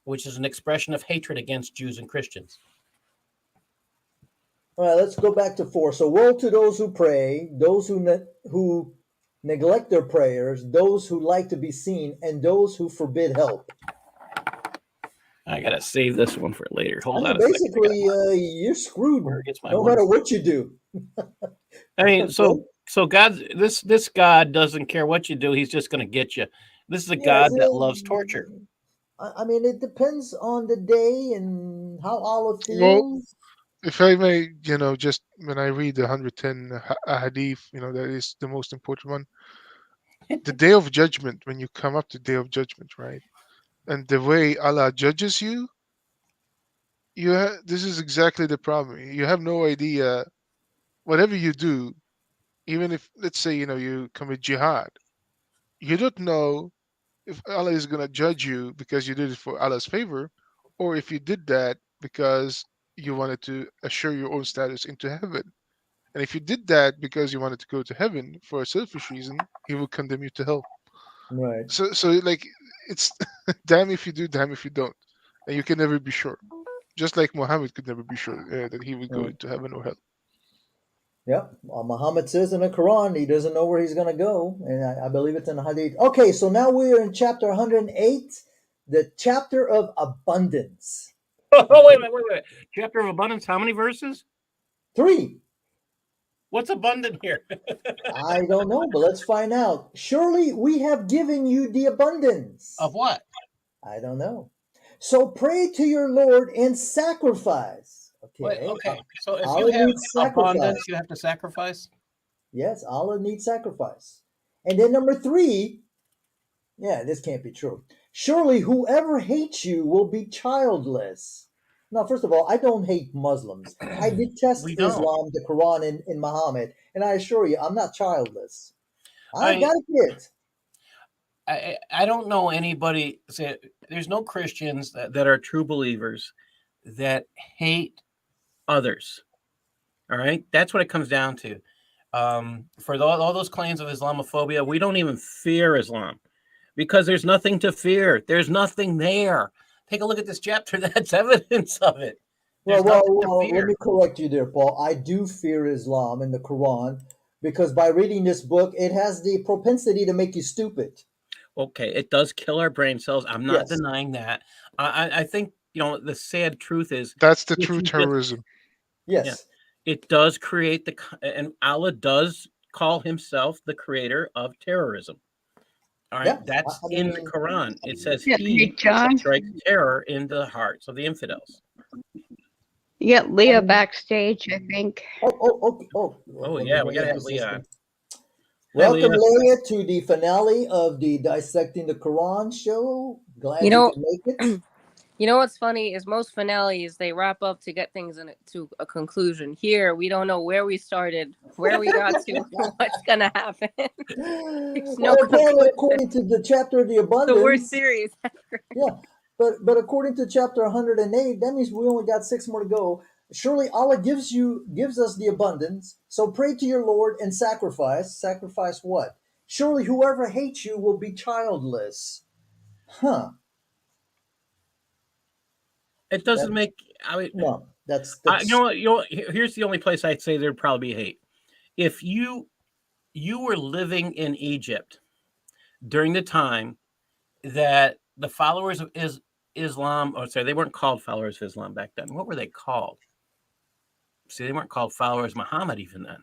B: which is an expression of hatred against Jews and Christians.
A: all right. Let's go back to 4. So, woe to those who pray, those who neglect their prayers, those who like to be seen, and those who forbid help.
B: I gotta save this one for later.
A: I
B: Hold
A: mean,
B: on a second.
A: basically, you're screwed
B: Where gets my
A: no
B: one?
A: matter what you do.
B: I mean,
A: Okay?
B: so God, this God doesn't care what you do; He's just going to get you. This is a
A: Yeah,
B: God that loves torture.
A: I mean, it depends on the day and how Allah
C: Well,
A: feels.
C: if I may, just when I read the 110 hadith, that is the most important one. The day of judgment, when you come up to day of judgment, right? And the way Allah judges you, this is exactly the problem. You have no idea whatever you do, even if, let's say, you commit jihad, you don't know if Allah is going to judge you because you did it for Allah's favor, or if you did that because you wanted to assure your own status into heaven. And if you did that because you wanted to go to heaven for a selfish reason, He will condemn you to hell.
A: Right.
C: So like, it's damn if you do, damn if you don't, and you can never be sure. Just like Muhammad could never be sure that he would go
A: Right.
C: into heaven or hell.
A: Yep. Muhammad says in the Quran he doesn't know where he's going to go, and I believe it's in the Hadith. Okay, so now we are in chapter 108, the chapter of abundance.
B: Oh, wait a minute, wait a minute. Chapter of abundance. How many verses?
A: 3.
B: What's abundant here?
A: I don't know, but let's find out. Surely we have given you the abundance.
B: Of what?
A: I don't know. So pray to your Lord and sacrifice.
B: Wait,
A: Okay.
B: okay. So if you
A: Allah
B: have
A: needs
B: abundance,
A: sacrifice.
B: you have to sacrifice.
A: Yes, Allah needs sacrifice. And then number 3, yeah, this can't be true. Surely whoever hates you will be childless. Now, first of all, I don't hate Muslims. I detest
B: We don't.
A: Islam, the Quran, and Muhammad. And I assure you, I'm not childless. I
B: I
A: got a kid.
B: I don't know anybody. There's no Christians that are true believers that hate others. All right, that's what it comes down to. For all those claims of Islamophobia, we don't even fear Islam because there's nothing to fear. There's nothing there. Take a look at this chapter. That's evidence of it. There's nothing to
A: Let
B: fear.
A: me correct you there, Paul. I do fear Islam and the Quran because by reading this book, it has the propensity to make you stupid.
B: Okay, it does kill our brain cells. I'm not
A: Yes.
B: denying that. I think the sad truth is
C: That's the
B: if
C: true
B: you just
C: terrorism.
B: yeah,
A: Yes.
B: it does create and Allah does call himself the creator of terrorism. All right,
A: Yeah.
B: that's
A: I
B: in the
A: mean,
B: Quran. It says
D: Yeah, hey,
B: he
D: John.
B: strikes terror in the hearts of the infidels.
D: You get Leah backstage, I think.
A: oh.
B: Oh
A: Let me
B: yeah, we
A: bring
B: gotta
A: up
B: have
A: the
B: Leah
A: system.
B: on. Hi,
A: Welcome,
B: Leah.
A: Leah, to the finale of the Dissecting the Quran show. Glad
E: You
A: you
E: know,
A: can make it.
E: you know what's funny is most finales they wrap up to get things to a conclusion. Here, we don't know where we started, where we got to, what's gonna happen. There's
A: Well,
E: no
A: apparently,
E: conclusion.
A: according to the chapter of the
E: The worst
A: abundance,
E: series.
A: yeah, but according to chapter 108, that means we only got 6 more to go. Surely Allah gives us the abundance. So pray to your Lord and sacrifice. Sacrifice what? Surely whoever hates you will be childless. Huh?
B: It
A: That
B: doesn't make. I mean,
A: no. That's
B: you know what? Here's the only place I'd say there'd probably be hate. If you were living in Egypt during the time that the followers of Islam, or sorry, they weren't called followers of Islam back then. What were they called? See, they weren't called followers of Muhammad even then.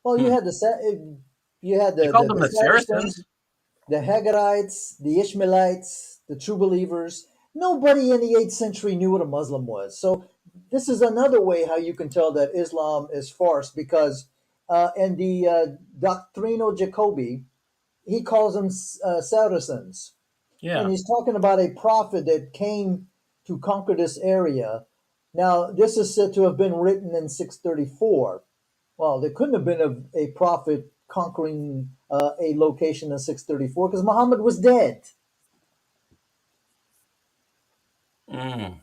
A: Well, you had
B: They called them
A: the
B: the Saracens.
A: the Haggarites, the Ishmaelites, the true believers. Nobody in the 8th century knew what a Muslim was. So this is another way how you can tell that Islam is farce, because in the Doctrino Jacobi, he calls them Saracens.
B: Yeah.
A: And he's talking about a prophet that came to conquer this area. Now, this is said to have been written in 634. Well, there couldn't have been a prophet conquering a location in 634 because Muhammad was dead.
B: Mm.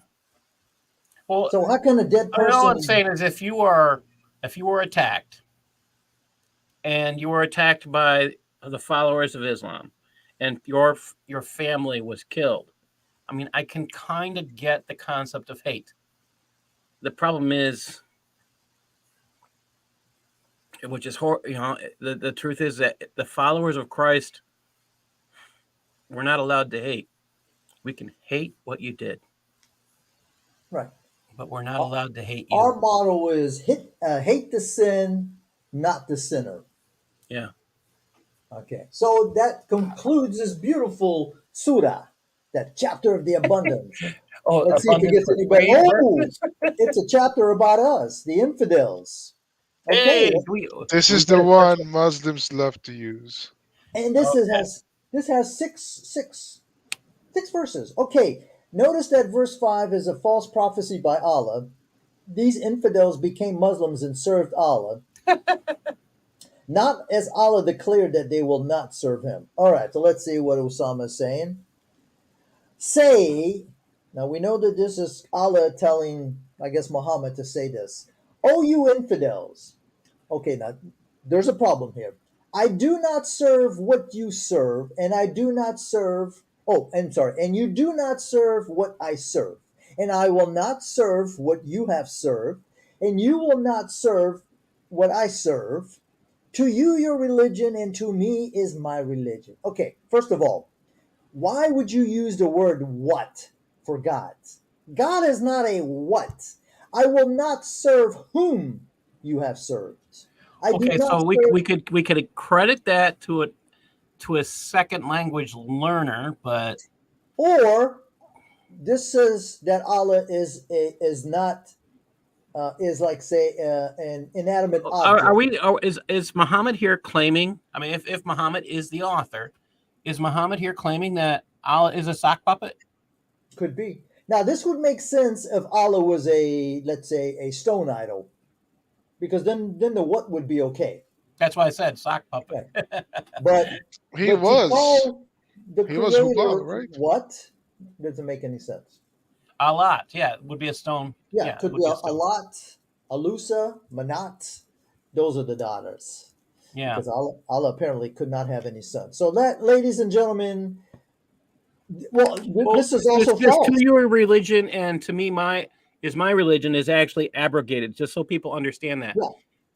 B: Well,
A: So how can a dead
B: all I'm
A: person?
B: saying is if you were attacked and you were attacked by the followers of Islam and your family was killed, I mean, I can kind of get the concept of hate. The problem is, which is the truth is that the followers of Christ, we're not allowed to hate. We can hate what you did,
A: Right.
B: but we're not allowed to hate you.
A: Our motto is hate the sin, not the sinner.
B: Yeah.
A: Okay. So that concludes this beautiful surah, that chapter of the abundance.
B: Oh,
A: Let's see if it gets any better. Oh, it's a chapter about us, the infidels. Okay.
B: Hey,
C: This
B: we
C: is the
B: get
C: one Muslims love to use.
A: And this has six verses. Okay. Notice that verse 5 is a false prophecy by Allah. These infidels became Muslims and served Allah, not as Allah declared that they will not serve him. All right, so let's see what Osama is saying. Say, now we know that this is Allah telling, I guess, Muhammad to say this. Oh, you infidels. Okay, now there's a problem here. I do not serve what you serve, and I do not serve, and you do not serve what I serve. And I will not serve what you have served, and you will not serve what I serve. To you, your religion, and to me is my religion. Okay, first of all, why would you use the word what for God? God is not a what. I will not serve whom you have served. I do
B: Okay,
A: not
B: so
A: serve,
B: we could credit that to a second language learner, but
A: or this says that Allah is not is like say an inanimate object.
B: is Muhammad here claiming? I mean, if Muhammad is the author, is Muhammad here claiming that Allah is a sock puppet?
A: Could be. Now this would make sense if Allah was a, let's say, a stone idol, because then the what would be okay.
B: That's why I said sock puppet.
A: Right. But
C: He
A: but to
C: was.
A: call the
C: He was
A: creator
C: Hubal, right?
A: what doesn't make any sense.
B: A lot, yeah, it would be a stone.
A: Yeah,
B: Yeah,
A: it
B: it
A: could
B: would
A: be
B: be a
A: a
B: stone.
A: lot, Alusa, Manat. Those are the daughters.
B: Yeah.
A: Because Allah apparently could not have any sons. So that, ladies and gentlemen, well, this is also
B: this
A: false.
B: to your religion and to me my religion is actually abrogated, just so people understand that.
A: Yeah.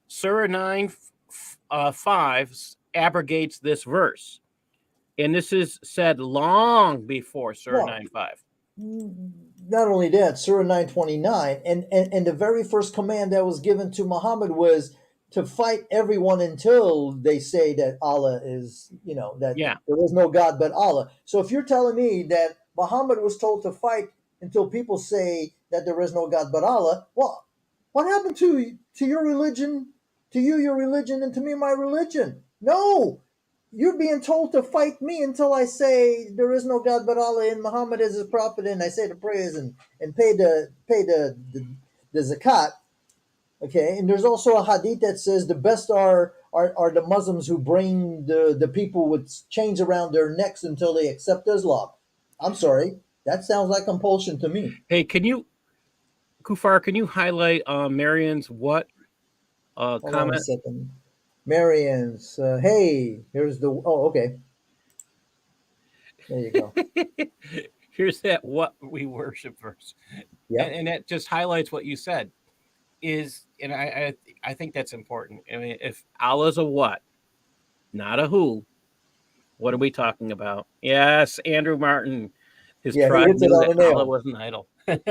B: Surah 9:5 abrogates this verse. And this is said long before Surah 9:5.
A: Not only that, Surah 929, and the very first command that was given to Muhammad was to fight everyone until they say that Allah is, that there is no God but Allah. So if you're telling me that Muhammad was told to fight until people say that there is no God but Allah, well, what happened to your religion, to you your religion, and to me my religion? No, you're being told to fight me until I say there is no God but Allah and Muhammad is his prophet, and I say the prayers and pay the zakat. Okay, and there's also a hadith that says the best are the Muslims who bring the people with chains around their necks until they accept Islam. I'm sorry, that sounds like compulsion to me.
B: Hey, Kufar, can you highlight Marion's what
A: Hold
B: comment?
A: on a second. Marion's, hey, here's the, okay. There you go.
B: Here's that what we worship verse.
A: Yeah.
B: And that just highlights what you said. And I think that's important. I mean, if Allah's a what, not a who, what are we talking about? Yes, Andrew Martin, his tribe knew that Allah was an idol.
A: Yeah.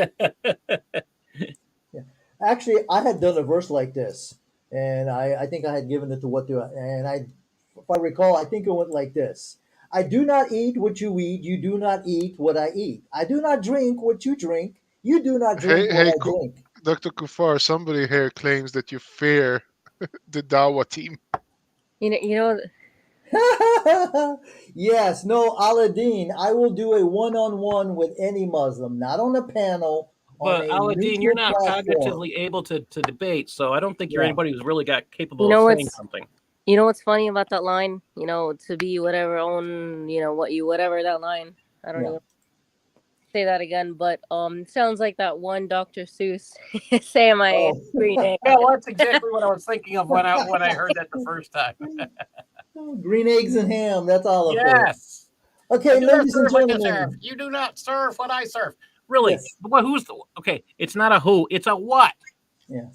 A: Actually, I had done a verse like this, and I think I had given it to and if I recall, I think it went like this. I do not eat what you eat. You do not eat what I eat. I do not drink what you drink. You do not drink
C: Hey,
A: what
C: hey,
A: I drink.
C: Dr. Kufar, somebody here claims that you fear the Dawa team.
E: You know,
A: Yes, no, Aladdin, I will do a one-on-one with any Muslim, not on a panel, on
B: But
A: a
B: Aladdin, you're
A: neutral
B: not
A: platform.
B: cognitively able to debate, so I don't think you're
A: Yeah.
B: anybody who's really got
E: you
B: capable of
E: know
B: saying
E: what's
B: something.
E: you know what's funny about that line? You know, to be whatever own, what you whatever that line. I don't
A: Yeah.
E: even say that again, but sounds like that one Dr. Seuss say my
A: Oh,
E: green egg.
B: Yeah, well, that's exactly what I was thinking of when I heard that the first time.
A: green eggs and ham. That's all for you.
B: Yes. I
A: Okay,
B: do not
A: ladies and
B: serve what you serve.
A: gentlemen.
B: You do not serve what I serve. Really?
A: Yes.
B: Well, who's the okay? It's not a who, it's a what.
A: Yes.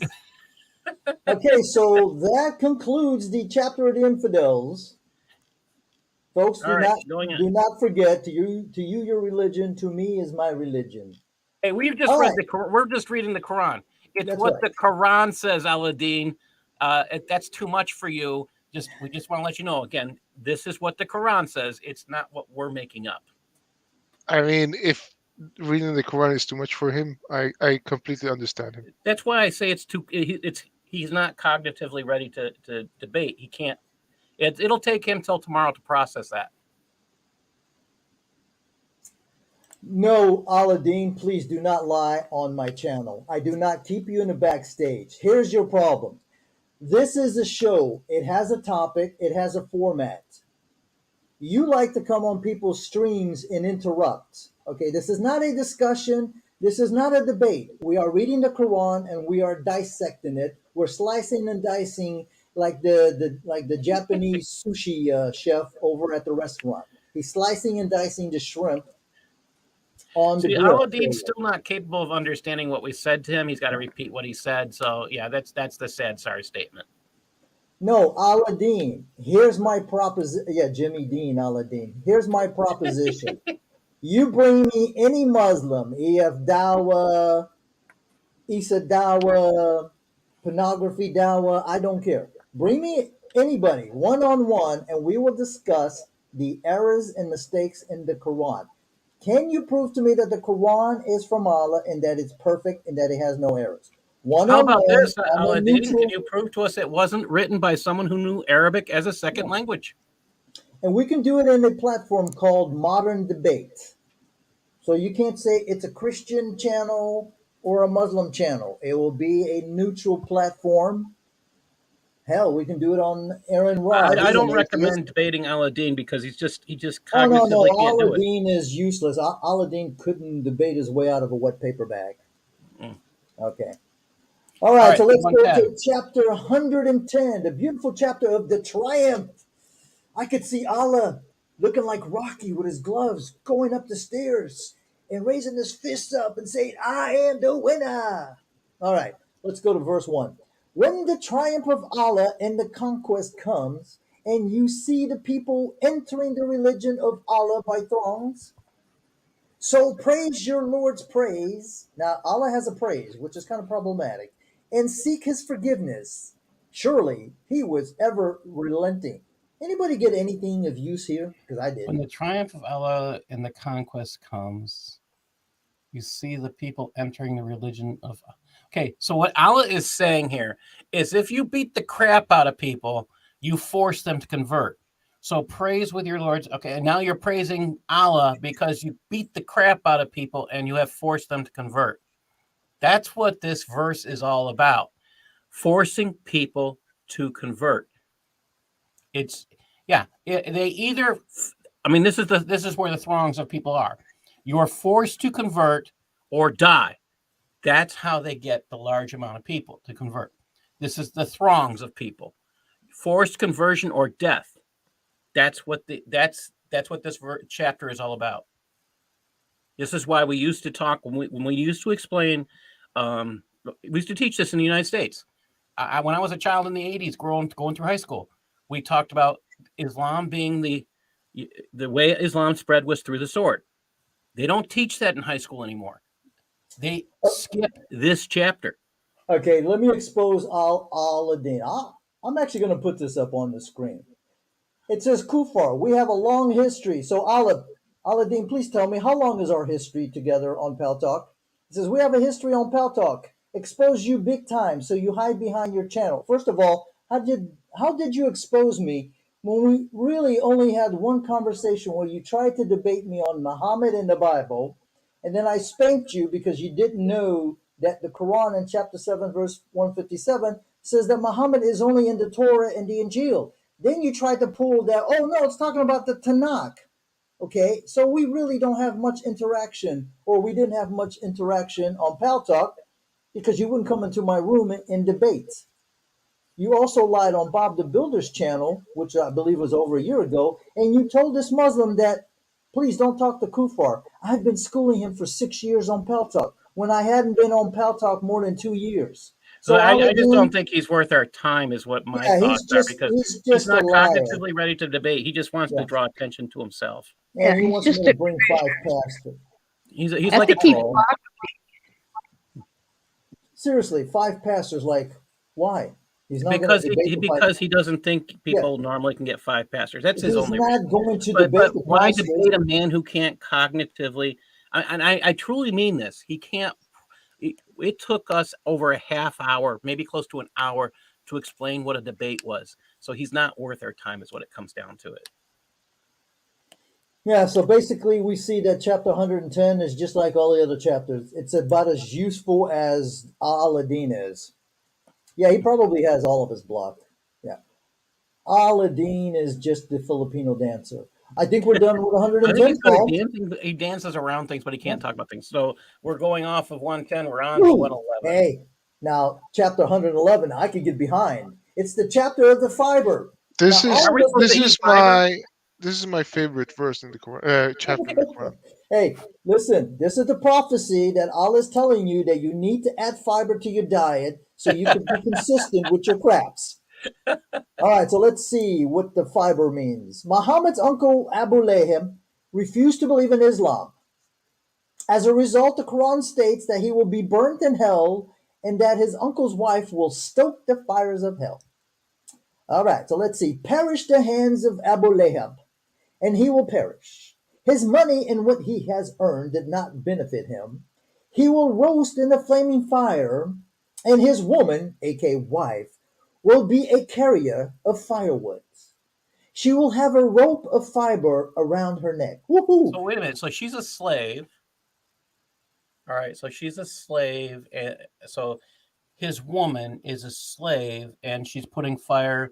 A: Okay, so that concludes the chapter of the infidels. Folks,
B: All right, going on.
A: do not forget to you your religion, to me is my religion.
B: Hey, we've just
A: All
B: read
A: right,
B: we're just reading the Quran. It's
A: that's
B: what
A: right.
B: the Quran says, Aladdin. That's too much for you. We just want to let you know again. This is what the Quran says. It's not what we're making up.
C: I mean, if reading the Quran is too much for him, I completely understand him.
B: That's why I say it's too. He's not cognitively ready to debate. He can't. It'll take him till tomorrow to process that.
A: No, Aladdin, please do not lie on my channel. I do not keep you in the backstage. Here's your problem. This is a show. It has a topic, it has a format. You like to come on people's streams and interrupt. Okay, this is not a discussion. This is not a debate. We are reading the Quran and we are dissecting it. We're slicing and dicing like the Japanese sushi chef over at the restaurant. He's slicing and dicing the shrimp on the
B: See,
A: grill.
B: Aladdin's still not capable of understanding what we said to him. He's got to repeat what he said. So yeah, that's the sad, sorry statement.
A: No, Aladdin. Here's my proposition. Yeah, Jimmy Dean, Aladdin. Here's my proposition. You bring me any Muslim, EF Dawa, Isa Dawa, pornography Dawa, I don't care. Bring me anybody one on one, and we will discuss the errors and mistakes in the Quran. Can you prove to me that the Quran is from Allah and that it's perfect and that it has no errors? One
B: How
A: on
B: about
A: one,
B: this,
A: on a
B: Aladdin? Can
A: neutral,
B: you prove to us it wasn't written by someone who knew Arabic as a second language?
A: and we can do it in a platform called Modern Debate. So you can't say it's a Christian channel or a Muslim channel. It will be a neutral platform. Hell, we can do it on Aaron Rod.
B: I
A: He's an
B: don't
A: atheist.
B: recommend debating Aladdin because he just
A: Oh no, no,
B: cognitively can't do it.
A: Aladdin is useless. Aladdin couldn't debate his way out of a wet paper bag.
B: Mm.
A: Okay. All
B: All
A: right,
B: right,
A: so let's go
B: 110.
A: to chapter 110, the beautiful chapter of the triumph. I could see Allah looking like Rocky with his gloves going up the stairs and raising his fists up and saying, I am the winner. All right, let's go to verse 1. When the triumph of Allah and the conquest comes, and you see the people entering the religion of Allah by throngs, so praise your Lord's praise. Now, Allah has a praise, which is kind of problematic, and seek his forgiveness. Surely he was ever relenting. Anybody get anything of use here? Because I
B: When
A: did.
B: the triumph of Allah and the conquest comes, you see the people entering the religion of. Okay, so what Allah is saying here is if you beat the crap out of people, you force them to convert. So praise with your Lord's. Okay, and now you're praising Allah because you beat the crap out of people and you have forced them to convert. That's what this verse is all about. Forcing people to convert. It's they either I mean this is where the throngs of people are. You're forced to convert or die. That's how they get the large amount of people to convert. This is the throngs of people. Forced conversion or death. That's what that's what this chapter is all about. This is why we used to talk when we used to explain. We used to teach this in the United States. When I was a child in the 80s, going through high school, we talked about Islam being the way Islam spread was through the sword. They don't teach that in high school anymore. They skip this chapter.
A: Okay, let me expose Al-Din. I'm actually going to put this up on the screen. It says Kufar. We have a long history. So Aladdin, please tell me, how long is our history together on Pal Talk? It says we have a history on Pal Talk. Expose you big time, so you hide behind your channel. First of all, how did you expose me when we really only had one conversation where you tried to debate me on Muhammad and the Bible, and then I spanked you because you didn't know that the Quran in chapter 7, verse 157 says that Muhammad is only in the Torah and the Injil. Then you tried to pull that, oh no, it's talking about the Tanakh. Okay, so we really don't have much interaction, or we didn't have much interaction on Pal Talk because you wouldn't come into my room and debate. You also lied on Bob the Builder's channel, which I believe was over a year ago, and you told this Muslim that, please don't talk to Kufar. I've been schooling him for 6 years on Pal Talk when I hadn't been on Pal Talk more than 2 years.
B: So
A: So
B: I just don't
A: Aladdin,
B: think he's worth our time, is what my
A: yeah,
B: thoughts are, because
A: he's
B: he's
A: just a
B: not
A: liar.
B: cognitively ready to debate. He just wants to
A: Yeah,
B: draw attention to himself.
A: and
D: Yeah,
A: he
D: he's
A: wants me
D: just
A: to
D: a.
A: bring five past it.
B: He's
D: I
B: like a
D: think he.
B: troll.
A: Seriously, five pastors. Like, why? He's not going to
B: Because
A: debate
B: he
A: the five.
B: because he doesn't think
A: Yeah,
B: people normally can get 5 pastors. That's his
A: he's
B: only reason.
A: not going to
B: But
A: debate the
B: why
A: pastors.
B: debate a man who can't cognitively? I truly mean this. He can't. It took us over a half hour, maybe close to an hour, to explain what a debate was. So he's not worth our time, is what it comes down to. It.
A: Yeah, so basically, we see that chapter 110 is just like all the other chapters. It's about as useful as Aladdin is. Yeah, he probably has all of us blocked. Yeah. Aladdin is just the Filipino dancer. I think we're done with
B: I think
A: 110,
B: he's good at
A: Paul.
B: dancing. He dances around things, but he
A: Yeah.
B: can't talk about things. So we're going off of 110. We're on to
A: Woo!
B: 111.
A: Hey, now chapter 111, I could get behind. It's the chapter of the fiber. Now,
C: This is
B: Are
A: all
B: we
A: of
B: supposed
A: the
B: to eat fiber?
C: this is my favorite verse in the Quran, chapter in the Quran.
A: Hey, listen, this is the prophecy that Allah is telling you that you need to add fiber to your diet so you can be consistent with your craps. All right, so let's see what the fiber means. Muhammad's uncle Abu Lahab refused to believe in Islam. As a result, the Quran states that he will be burnt in hell and that his uncle's wife will stoke the fires of hell. All right, so let's see. Perish the hands of Abu Lahab, and he will perish. His money and what he has earned did not benefit him. He will roast in the flaming fire, and his woman, aka wife, will be a carrier of firewood. She will have a rope of fiber around her neck. Woohoo!
B: So wait a minute. So she's a slave. All right. So she's a slave. So his woman is a slave, and she's putting fire.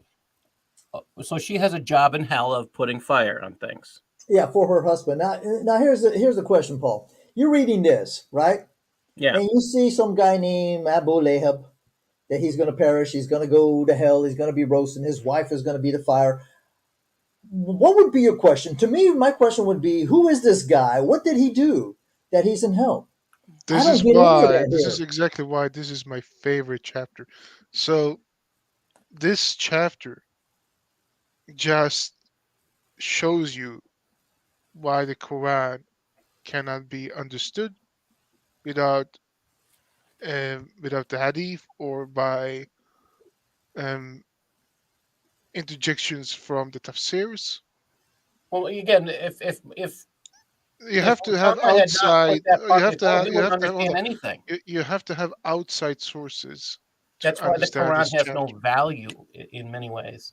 B: So she has a job in hell of putting fire on things.
A: Yeah, for her husband. Now here's the question, Paul. You're reading this, right?
B: Yeah.
A: And you see some guy named Abu Lahab that he's going to perish. He's going to go to hell. He's going to be roasting. His wife is going to be the fire. What would be your question? To me, my question would be, who is this guy? What did he do that he's in hell? I don't get any of that
C: This is
A: here.
C: exactly why this is my favorite chapter. So this chapter just shows you why the Quran cannot be understood without without the Hadith or by um, interjections from the tafsirs.
B: Well, again, if
C: You
B: if
C: have to have
B: Osama had not put
C: outside.
B: that
C: You
B: part in
C: have
B: his
C: to
B: home,
C: have.
B: he
C: You
B: wouldn't
C: have to hold
B: understand
C: on.
B: anything.
C: You have to have outside sources to
B: That's why the
C: understand
B: Quran
C: this
B: has no
C: chapter.
B: value in many ways.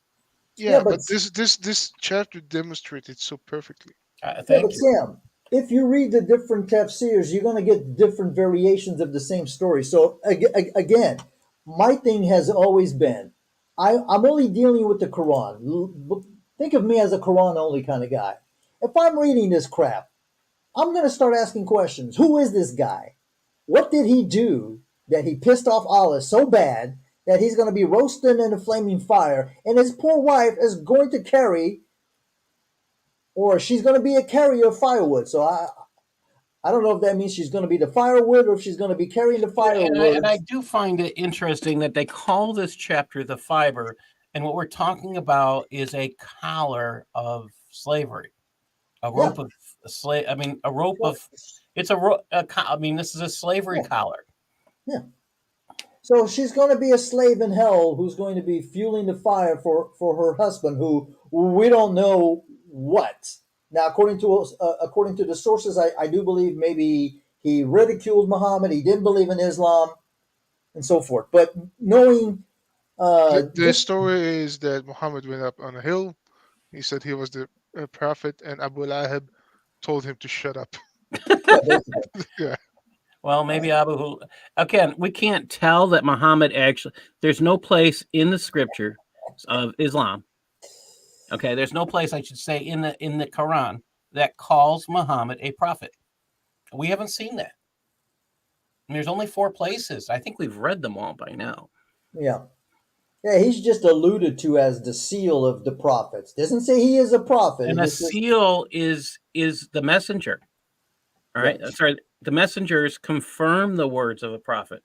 A: Yeah,
C: Yeah,
A: but
C: but this chapter demonstrated so perfectly.
A: Yeah, but
B: Thank you.
A: Sam, if you read the different tafsirs, you're going to get different variations of the same story. So again, my thing has always been, I'm only dealing with the Quran. Think of me as a Quran only kind of guy. If I'm reading this crap, I'm going to start asking questions. Who is this guy? What did he do that he pissed off Allah so bad that he's going to be roasting in a flaming fire, and his poor wife is going to carry, or she's going to be a carrier of firewood. So I don't know if that means she's going to be the firewood or if she's going to be carrying the
B: And
A: firewood.
B: I do find it interesting that they call this chapter the fiber, and what we're talking about is a collar of slavery, a
A: Yeah,
B: rope of slave. I mean, a rope
A: yeah,
B: of it's a rope. I mean, this is a slavery
A: yeah,
B: collar.
A: yeah. So she's going to be a slave in hell who's going to be fueling the fire for her husband, who we don't know what. Now, according to the sources, I do believe maybe he ridiculed Muhammad. He didn't believe in Islam and so forth. But knowing
C: The
A: just
C: story is that Muhammad went up on a hill. He said he was the prophet, and Abu Lahab told him to shut up.
A: yeah, basically.
C: Yeah.
B: Well, maybe again, we can't tell that Muhammad actually. There's no place in the scripture of Islam. Okay, there's no place, I should say, in the Quran that calls Muhammad a prophet. We haven't seen that. And there's only 4 places. I think we've read them all by now.
A: Yeah. Yeah, he's just alluded to as the seal of the prophets. Doesn't say he is a prophet.
B: And
A: It
B: a
A: just says,
B: seal is the messenger. All right.
A: yeah.
B: Sorry, the messengers confirm the words of a prophet.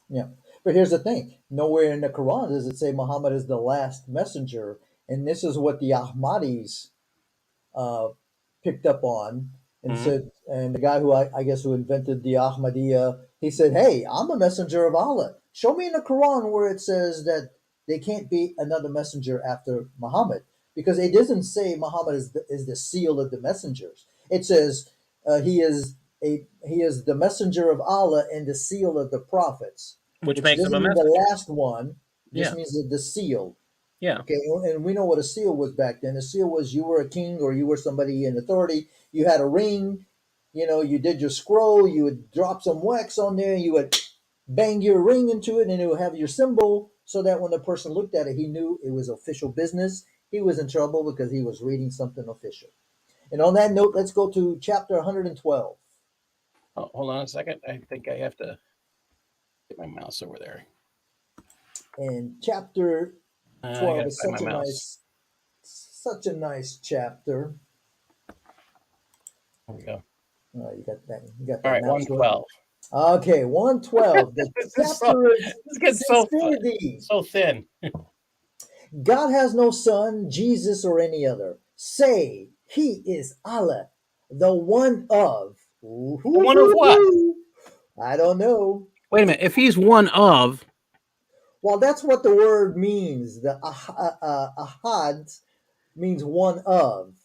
A: Yeah. But here's the thing. Nowhere in the Quran does it say Muhammad is the last messenger. And this is what the Ahmadis uh, picked up on and said, and the guy who I guess who invented the Ahmadiyya, he said, "Hey, I'm a messenger of Allah. Show me in the Quran where it says that there can't be another messenger after Muhammad, because it doesn't say Muhammad is the seal of the messengers. It says he is the messenger of Allah and the seal of the prophets,
B: Which
A: which
B: makes him a
A: doesn't mean
B: messenger.
A: the last one. Just
B: Yeah.
A: means the seal.
B: Yeah.
A: Okay, and we know what a seal was back then. A seal was you were a king or you were somebody in authority. You had a ring, you did your scroll, you would drop some wax on there, you would bang your ring into it, and it would have your symbol so that when the person looked at it, he knew it was official business. He was in trouble because he was reading something official. And on that note, let's go to chapter 112.
B: Oh, hold on a second. I think I have to get my mouse over there.
A: And chapter
B: I
A: 12
B: gotta
A: is
B: find my mouse.
A: such a nice chapter.
B: There we go.
A: Oh, you got that. You got that.
B: All right,
A: mouse
B: 112.
A: Okay, 112. The chapter is
B: This gets so
A: sincerity.
B: thin.
A: God has no son, Jesus, or any other. Say, he is Allah, the one of.
B: One of what?
A: I don't know.
B: Wait a minute. If he's one of,
A: Well, that's what the word means. The ahad means one of.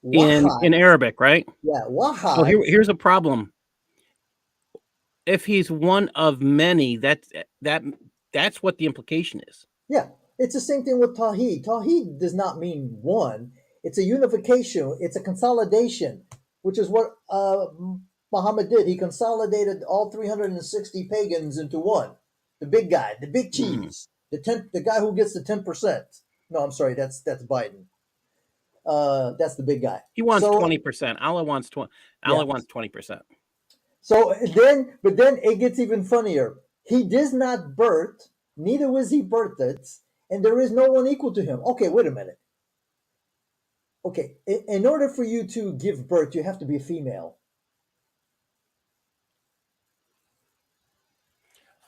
B: in
A: Wahad.
B: Arabic, right?
A: Yeah, wahad.
B: So here's a problem. If he's one of many, that's what the implication is.
A: Yeah, it's the same thing with Tawheed. Tawheed does not mean one. It's a unification. It's a consolidation, which is what Muhammad did. He consolidated all 360 pagans into one. The big guy, the big cheese, the guy who gets the 10%. No, I'm sorry, that's Biden. That's the big guy.
B: He wants 20%. Allah wants 20. Allah wants 20%.
A: So but then it gets even funnier. He does not birth, neither was he birthed, and there is no one equal to him. Okay, wait a minute. Okay, in order for you to give birth, you have to be a female.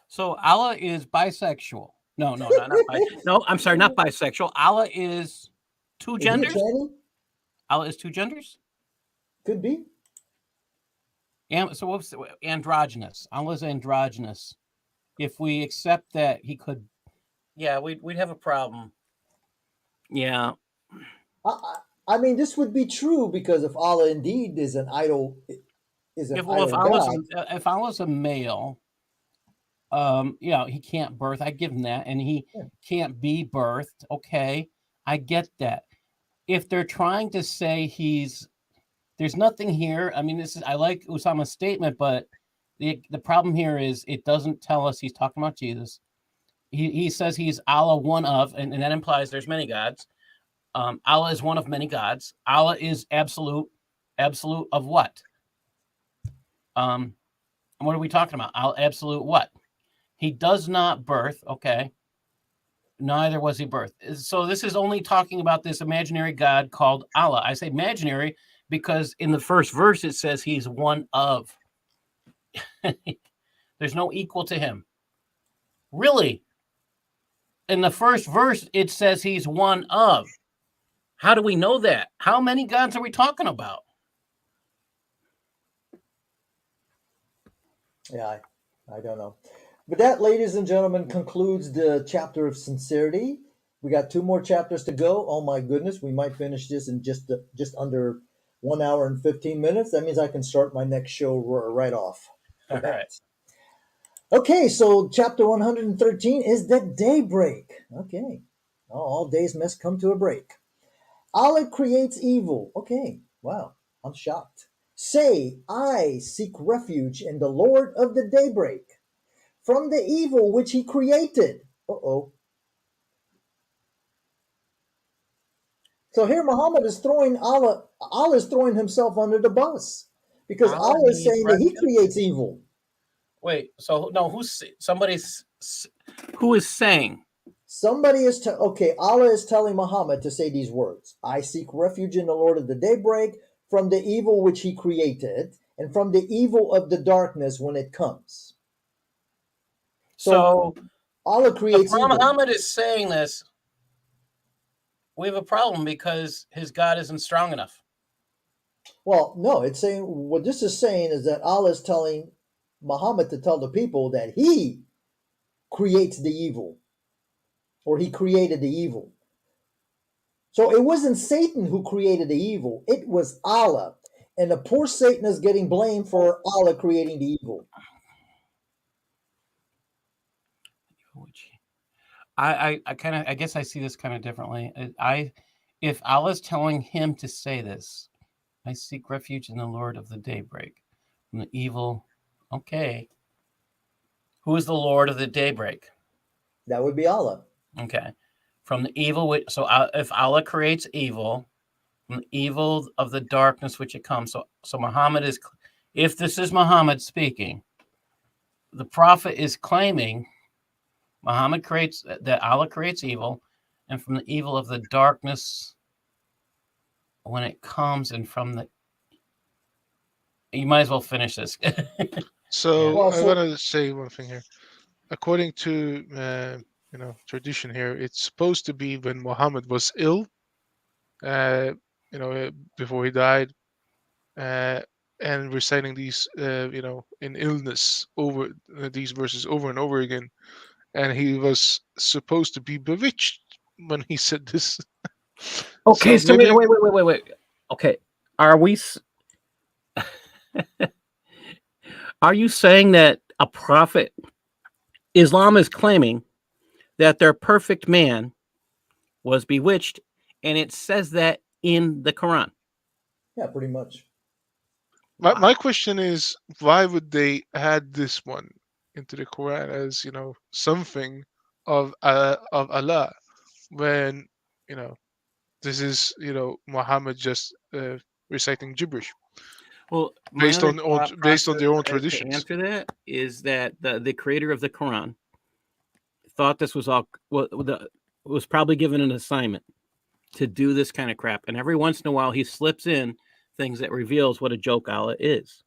B: So Allah is bisexual. No, not bisexual. No, I'm sorry, not bisexual. Allah is two genders. Allah is 2 genders.
A: Could be.
B: And so what's androgynous? Allah's androgynous. If we accept that he could, we'd have a problem. Yeah.
A: I mean, this would be true because if Allah indeed is an idol,
B: if Allah's a male, he can't birth. I give him that, and he can't be birthed. Okay, I get that. If they're trying to say there's nothing here. I mean, I like Usama's statement, but the problem here is it doesn't tell us he's talking about Jesus. He says he's Allah, one of, and that implies there's many gods. Allah is one of many gods. Allah is absolute of what? What are we talking about? Absolute what? He does not birth. Okay. Neither was he birthed. So this is only talking about this imaginary God called Allah. I say imaginary because in the first verse it says he's one of. There's no equal to him. Really? In the first verse it says he's one of. How do we know that? How many gods are we talking about?
A: Yeah, I don't know. But that, ladies and gentlemen, concludes the chapter of sincerity. We got 2 more chapters to go. Oh my goodness, we might finish this in just under 1 hour and 15 minutes. That means I can start my next show right off the
B: All right.
A: bat. Okay, so chapter 113 is the daybreak. Okay, all days must come to a break. Allah creates evil. Okay, wow, I'm shocked. Say, I seek refuge in the Lord of the daybreak from the evil which he created. Uh-oh. So here Muhammad is throwing Allah is throwing himself under the bus because
B: Allah
A: Allah is
B: needs
A: saying that he
B: refuge?
A: creates evil.
B: Wait, so no, who is saying?
A: Somebody is okay, Allah is telling Muhammad to say these words. I seek refuge in the Lord of the daybreak from the evil which he created and from the evil of the darkness when it comes. So Allah
B: If
A: creates evil.
B: Muhammad is saying this, we have a problem because his God isn't strong enough.
A: Well, no, it's saying what this is saying is that Allah is telling Muhammad to tell the people that he creates the evil, or he created the evil. So it wasn't Satan who created the evil, it was Allah. And the poor Satan is getting blamed for Allah creating the evil.
B: I guess I see this kind of differently. If Allah's telling him to say this, I seek refuge in the Lord of the daybreak from the evil. Okay. Who is the Lord of the daybreak?
A: That would be Allah.
B: Okay. From the evil, so if Allah creates evil, from the evil of the darkness which it comes. So Muhammad is, if this is Muhammad speaking, the prophet is claiming Muhammad creates, that Allah creates evil, and from the evil of the darkness when it comes, and from the, you might as well finish this.
C: So
A: Well,
C: I want to say one thing here. According to tradition here, it's supposed to be when Muhammad was ill, before he died, and reciting these, in illness over these verses over and over again, and he was supposed to be bewitched when he said this.
B: Okay, so
C: maybe
B: wait. Okay, are we? Are you saying that a prophet, Islam is claiming that their perfect man was bewitched, and it says that in the Quran?
A: yeah, pretty much.
C: my question is, why would they add this one into the Quran as something of Allah, when this is Muhammad just reciting gibberish
B: Well,
C: based on based on their own
B: to
C: traditions.
B: answer that is that the creator of the Quran thought this was all was probably given an assignment to do this kind of crap, and every once in a while he slips in things that reveals what a joke Allah is,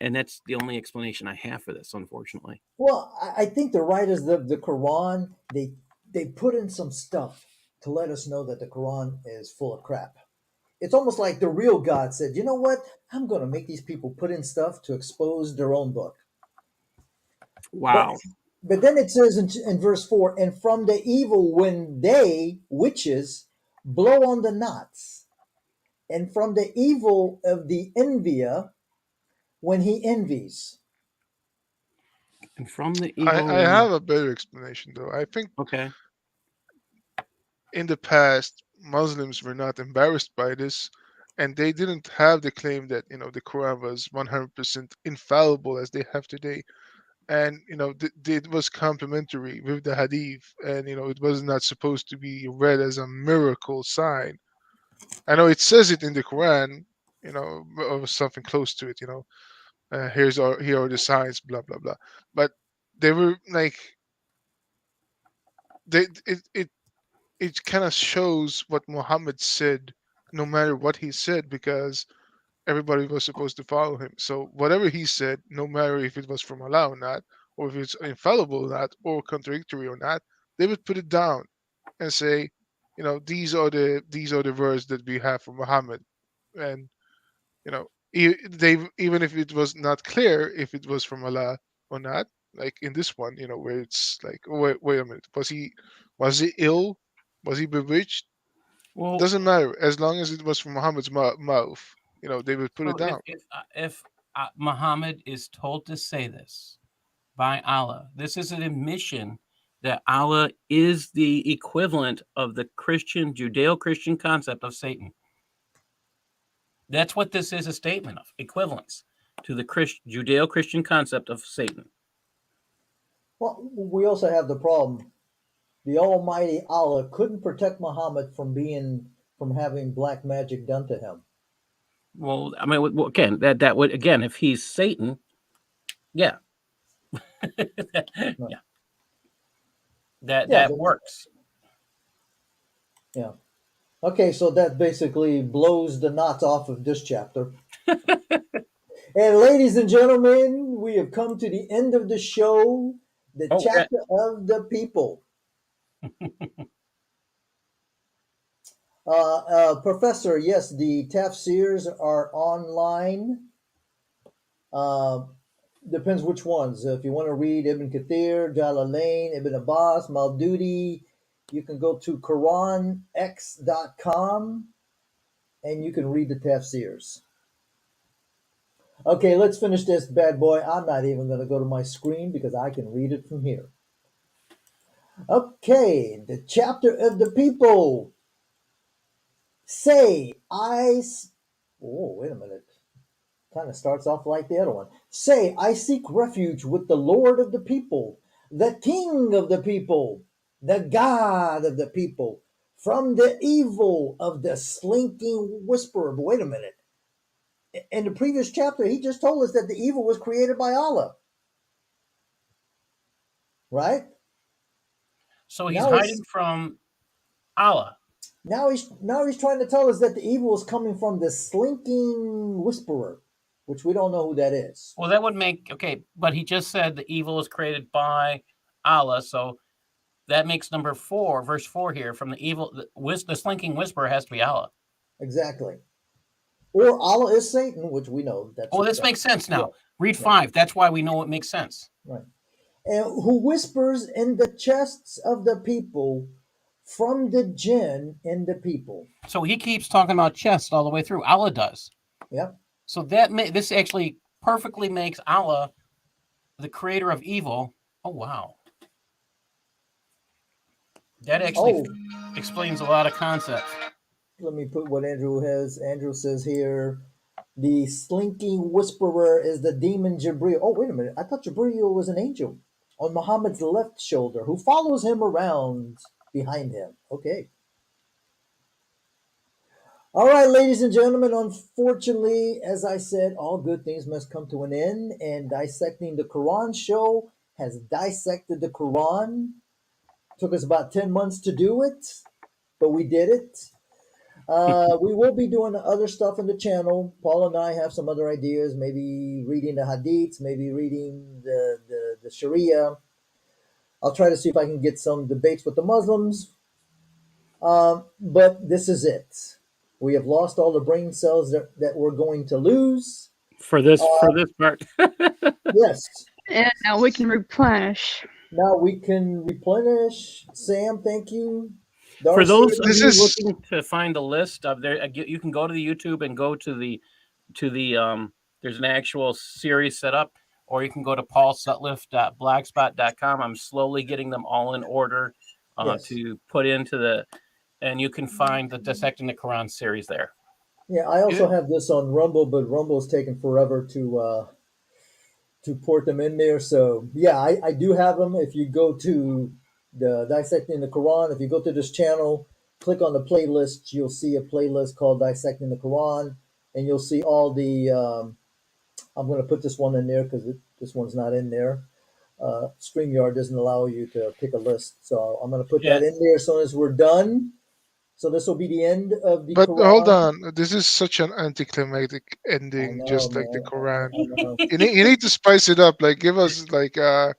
B: and that's the only explanation I have for this, unfortunately.
A: Well, I think the writers of the Quran, they put in some stuff to let us know that the Quran is full of crap. It's almost like the real God said, you know what? I'm going to make these people put in stuff to expose their own book.
B: Wow.
A: But then it says in verse 4, and from the evil when they, witches, blow on the knots, and from the evil of the envier when he envies.
B: And from the evil.
C: I have a better explanation, though. I think
B: Okay.
C: in the past, Muslims were not embarrassed by this, and they didn't have the claim that the Quran was 100% infallible as they have today. And it was complementary with the Hadith, and it was not supposed to be read as a miracle sign. I know it says it in the Quran, or something close to it. Here are the signs, blah blah blah. But they were like, it kind of shows what Muhammad said, no matter what he said, because everybody was supposed to follow him. So whatever he said, no matter if it was from Allah or not, or if it's infallible or not, or contradictory or not, they would put it down and say, these are the words that we have from Muhammad, and they, even if it was not clear if it was from Allah or not, like in this one, where it's like, wait a minute, was he ill? Was he bewitched?
B: Well,
C: Doesn't matter as long as it was from Muhammad's mouth. They would put it
B: so
C: down.
B: if Muhammad is told to say this by Allah, this is an admission that Allah is the equivalent of the Christian, Judeo-Christian concept of Satan. That's what this is a statement of, equivalence to the Judeo-Christian concept of Satan.
A: Well, we also have the problem. The Almighty Allah couldn't protect Muhammad from having black magic done to him.
B: Well, I mean, again, that would, again, if he's Satan, yeah, yeah, that works.
A: Yeah. Okay, so that basically blows the knots off of this chapter. And ladies and gentlemen, we have come to the end of the show, the chapter of the people. Professor, yes, the tafsirs are online. Depends which ones. If you want to read Ibn Kathir, Jalalain, Ibn Abbas, Maududi, you can go to QuranX.com and you can read the tafsirs. Okay, let's finish this bad boy. I'm not even going to go to my screen because I can read it from here. Okay, the chapter of the people. Say, oh, wait a minute. Kind of starts off like the other one. Say, I seek refuge with the Lord of the people, the King of the people, the God of the people, from the evil of the slinking whisperer. But wait a minute. In the previous chapter, he just told us that the evil was created by Allah. Right?
B: So he's hiding from Allah.
A: Now he's trying to tell us that the evil is coming from the slinking whisperer, which we don't know who that is.
B: Well, that would make, okay, but he just said the evil is created by Allah, so that makes number 4, verse 4 here, from the evil, the slinking whisperer has to be Allah.
A: Exactly. Or Allah is Satan, which we know.
B: This makes sense now. Yeah. Read 5. That's why we know it makes sense.
A: Right. And who whispers in the chests of the people from the jinn in the people.
B: So he keeps talking about chests all the way through. Allah does.
A: Yep.
B: So this actually perfectly makes Allah the creator of evil. Oh, wow. That actually explains a lot of concepts.
A: Let me put what Andrew has. Andrew says here, the slinking whisperer is the demon Jibreel. Oh, wait a minute. I thought Jibreel was an angel on Muhammad's left shoulder who follows him around behind him. Okay. All right, ladies and gentlemen, unfortunately, as I said, all good things must come to an end, and Dissecting the Quran show has dissected the Quran. Took us about 10 months to do it, but we did it. We will be doing other stuff in the channel. Paul and I have some other ideas, maybe reading the hadiths, maybe reading the Sharia. I'll try to see if I can get some debates with the Muslims. But this is it. We have lost all the brain cells that we're going to lose.
B: For this part.
A: Yes.
D: And now we can replenish.
A: Now we can replenish. Sam, thank you. Darcy,
B: for those of you looking to find the list of there, you can go to the YouTube and go to the there's an actual series set up, or you can go to paulsutliff.blogspot.com. I'm slowly getting them all in order to put into and you can find the Dissecting the Quran series there.
A: Yeah, I also have this on Rumble, but Rumble's taken forever to port them in there. So yeah, I do have them. If you go to the Dissecting the Quran, if you go to this channel, click on the playlist, you'll see a playlist called Dissecting the Quran, and you'll see all the I'm going to put this one in there because this one's not in there. StreamYard doesn't allow you to pick a list, so I'm going to put that in there as soon as we're done. So this will be the end of the
C: But
A: Quran.
C: hold on, this is such an anticlimactic ending, just like the Quran. You need to spice it up. Like, give us like a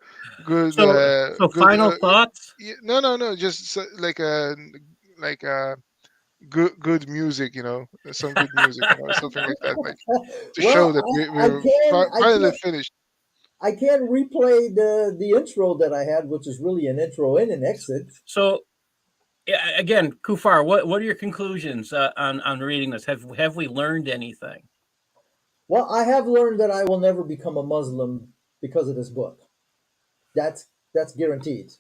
C: good.
B: So
C: good,
B: final thoughts.
C: No. Just like a good music. Some good music, something like that. Like to show that we're finally finished.
A: I can't replay the intro that I had, which is really an intro and an exit.
B: So again, Kufar, what are your conclusions on reading this? Have we learned anything?
A: Well, I have learned that I will never become a Muslim because of this book. That's guaranteed.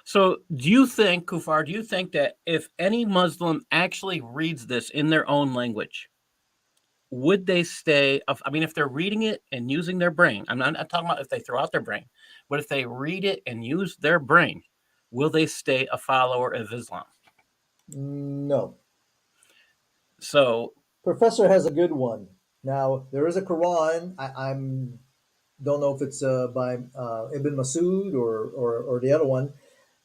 B: So do you think, Kufar, do you think that if any Muslim actually reads this in their own language, would they stay? I mean, if they're reading it and using their brain, I'm not talking about if they throw out their brain, but if they read it and use their brain, will they stay a follower of Islam?
A: No.
B: So
A: Professor has a good one. Now there is a Quran. I'm don't know if it's by Ibn Masud or the other one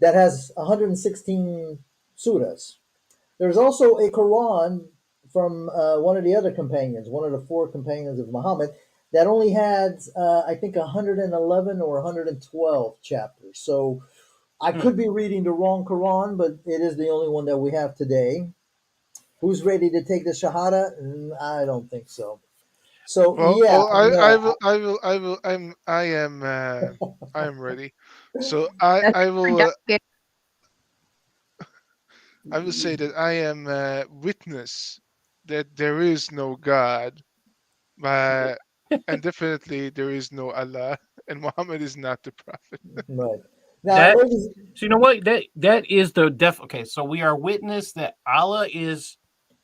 A: that has 116 surahs. There's also a Quran from one of the other companions, one of the four companions of Muhammad, that only had, I think, 111 or 112 chapters. So I could be reading the wrong Quran, but it is the only one that we have today. Who's ready to take the Shahada? I don't think so. So
C: Well,
A: yeah,
C: well,
A: no,
C: I am ready. So I,
D: That's
C: I will, uh,
D: productive.
C: I will say that I am witness that there is no God, but and definitely there is no Allah, and Muhammad is not the prophet.
A: right. Now,
B: that
A: ladies,
B: so you know what that is the okay. So we are witness that Allah is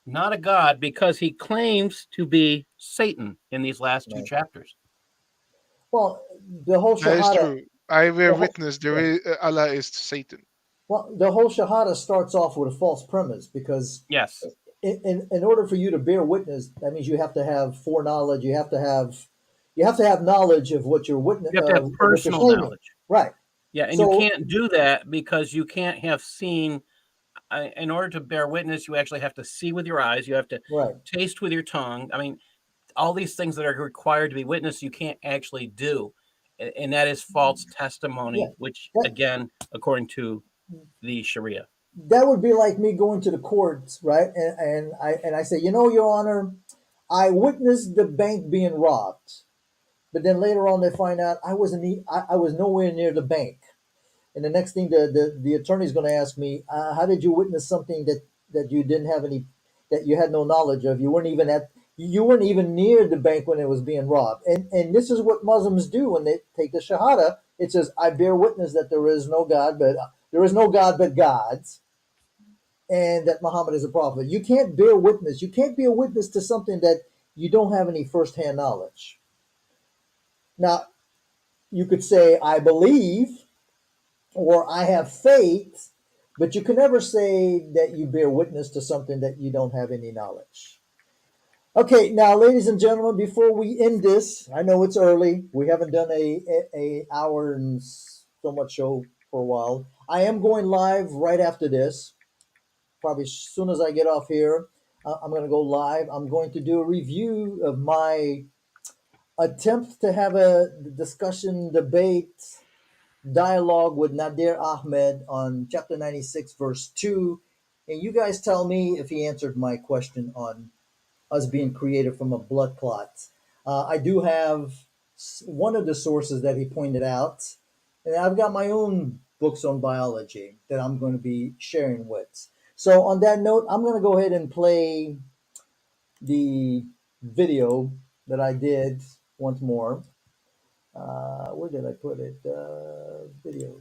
B: not a god because he claims to be Satan in these last two
A: right.
B: chapters.
A: Well, the whole
C: That is
A: Shahada,
C: true. I
A: the
C: bear
A: whole,
C: witness there
A: yeah.
C: is Allah is Satan.
A: Well, the whole Shahada starts off with a false premise because
B: Yes,
A: in order for you to bear witness, that means you have to have foreknowledge. You have to have knowledge of what you're
B: you have to have
A: what you're
B: personal
A: claiming.
B: knowledge.
A: Right.
B: Yeah, and you
A: So
B: can't do that because you can't have seen. In order to bear witness, you actually have to see with your eyes. You have to
A: right.
B: taste with your tongue. I mean, all these things that are required to be witness, you can't actually do, and that is false
A: Yeah.
B: testimony, which
A: That
B: again, according to the Sharia.
A: that would be like me going to the courts, right? And I say, Your Honor, I witnessed the bank being robbed, but then later on they find out I was nowhere near the bank. And the next thing the attorney is going to ask me, how did you witness something that you didn't have any, that you had no knowledge of? You weren't even near the bank when it was being robbed. And this is what Muslims do when they take the Shahada. It says, I bear witness that there is no God but God's, and that Muhammad is a prophet. You can't bear witness. You can't be a witness to something that you don't have any firsthand knowledge. Now, you could say, I believe, or I have faith, but you can never say that you bear witness to something that you don't have any knowledge. Okay, now, ladies and gentlemen, before we end this, I know it's early. We haven't done a hour and so much show for a while. I am going live right after this. Probably as soon as I get off here, I'm going to go live. I'm going to do a review of my attempt to have a discussion, debate, dialogue with Nadir Ahmed on chapter 96, verse 2. And you guys tell me if he answered my question on us being created from a blood clot. I do have one of the sources that he pointed out, and I've got my own books on biology that I'm going to be sharing with. So, on that note, I'm going to go ahead and play the video that I did once more. Where did I put it? Videos.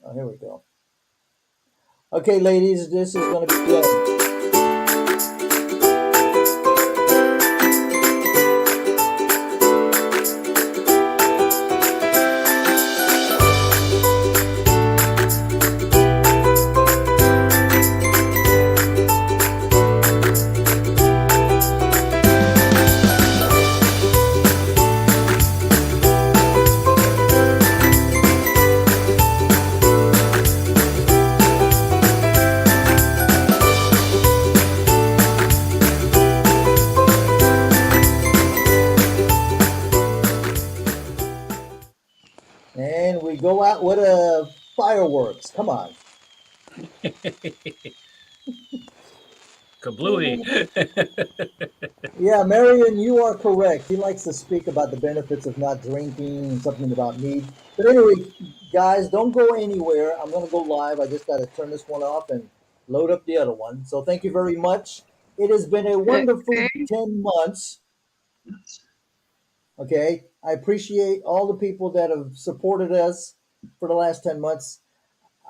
A: Oh, here we go. Okay, ladies, this is going to be good. And we go out with a fireworks. Come on.
B: Kablooey.
A: Yeah, Marion, you are correct. He likes to speak about the benefits of not drinking and something about mead. But anyway, guys, don't go anywhere. I'm going to go live. I just got to turn this one off and load up the other one. So thank you very much. It has been a wonderful
D: Okay.
A: 10 months. Okay. I appreciate all the people that have supported us for the last 10 months.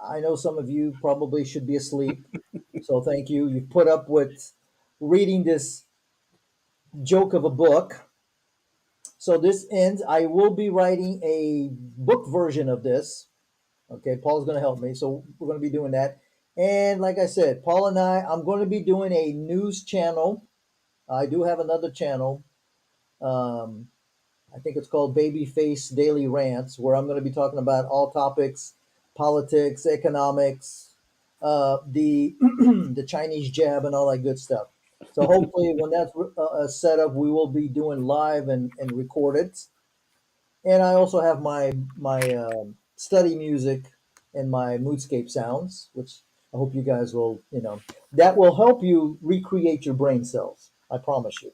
A: I know some of you probably should be asleep. So thank you. You've put up with reading this joke of a book. So this ends. I will be writing a book version of this. Okay, Paul's going to help me. So we're going to be doing that. And like I said, Paul and I'm going to be doing a news channel. I do have another channel. Um, I think it's called Babyface Daily Rants, where I'm going to be talking about all topics, politics, economics, the the Chinese jab, and all that good stuff. So hopefully, when that's set up, we will be doing live and recorded. And I also have my study music and my moodscape sounds, which I hope you guys will, that will help you recreate your brain cells. I promise you.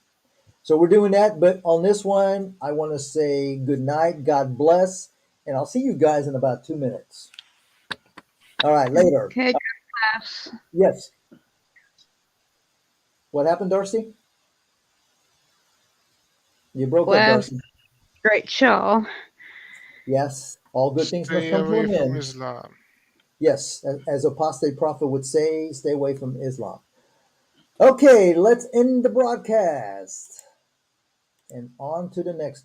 A: So we're doing that, but on this one, I want to say good night, God bless, and I'll see you guys in about 2 minutes. All right, later.
D: Okay, class.
A: Yes. What happened, Darcy? You broke up,
D: Well,
A: Darcy.
D: great show.
A: Yes. All good things must
C: Stay
A: come to
C: away
A: an
C: from
A: end.
C: Islam.
A: Yes, as apostate prophet would say, stay away from Islam. Okay, let's end the broadcast and on to the next